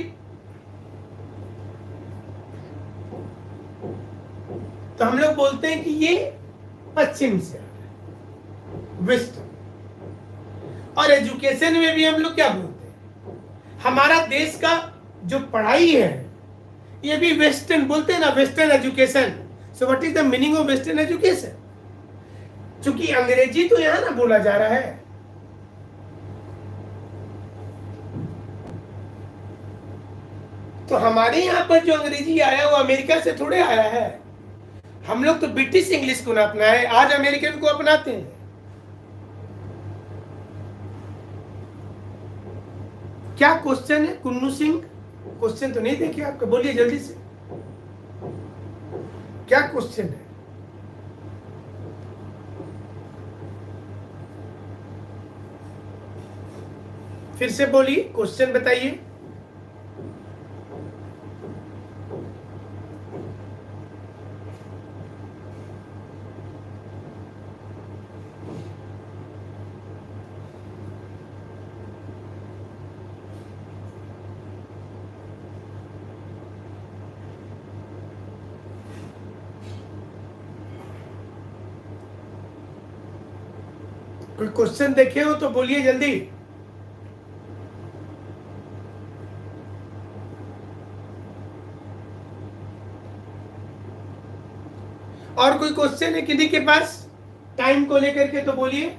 तो हम लोग बोलते हैं कि ये पश्चिम से आ रहा है, वेस्ट। और एजुकेशन में भी हम लोग क्या बोलते हैं? हमारा देश का जो पढ़ाई है ये भी वेस्टर्न बोलते हैं ना, western education. So what is the meaning of western education? क्योंकि अंग्रेजी तो यहां ना बोला जा रहा है। तो हमारे यहां पर जो अंग्रेजी आया वो अमेरिका से थोड़े आया है। हम लोग तो ब्रिटिश इंग्लिश को ना अपनाए, आज अमेरिकन को अपनाते हैं। क्या क्वेश्चन है कुन्नू सिंह? क्वेश्चन तो नहीं देखिए आपका, बोलिए जल्दी से, क्या क्वेश्चन है? फिर से बोलिए, क्वेश्चन बताइए। कोई क्वेश्चन देखे हो तो बोलिए जल्दी। और कोई क्वेश्चन है किसी के पास टाइम को लेकर के? तो बोलिए।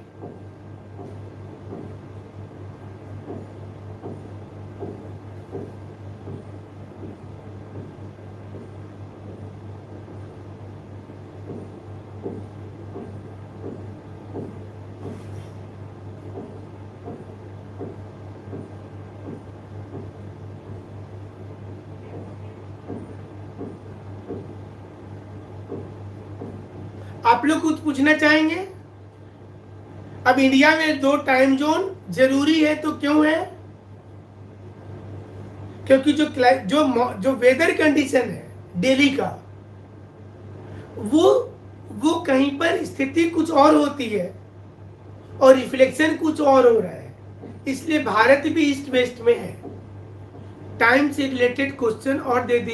आप लोग कुछ पूछना चाहेंगे? अब इंडिया में 2 टाइम जोन जरूरी है तो क्यों है? क्योंकि जो वेदर कंडीशन है दिल्ली का, वो कहीं पर स्थिति कुछ और होती है और रिफ्लेक्शन कुछ और हो रहा है, इसलिए भारत भी ईस्ट वेस्ट में है। टाइम से रिलेटेड क्वेश्चन और दे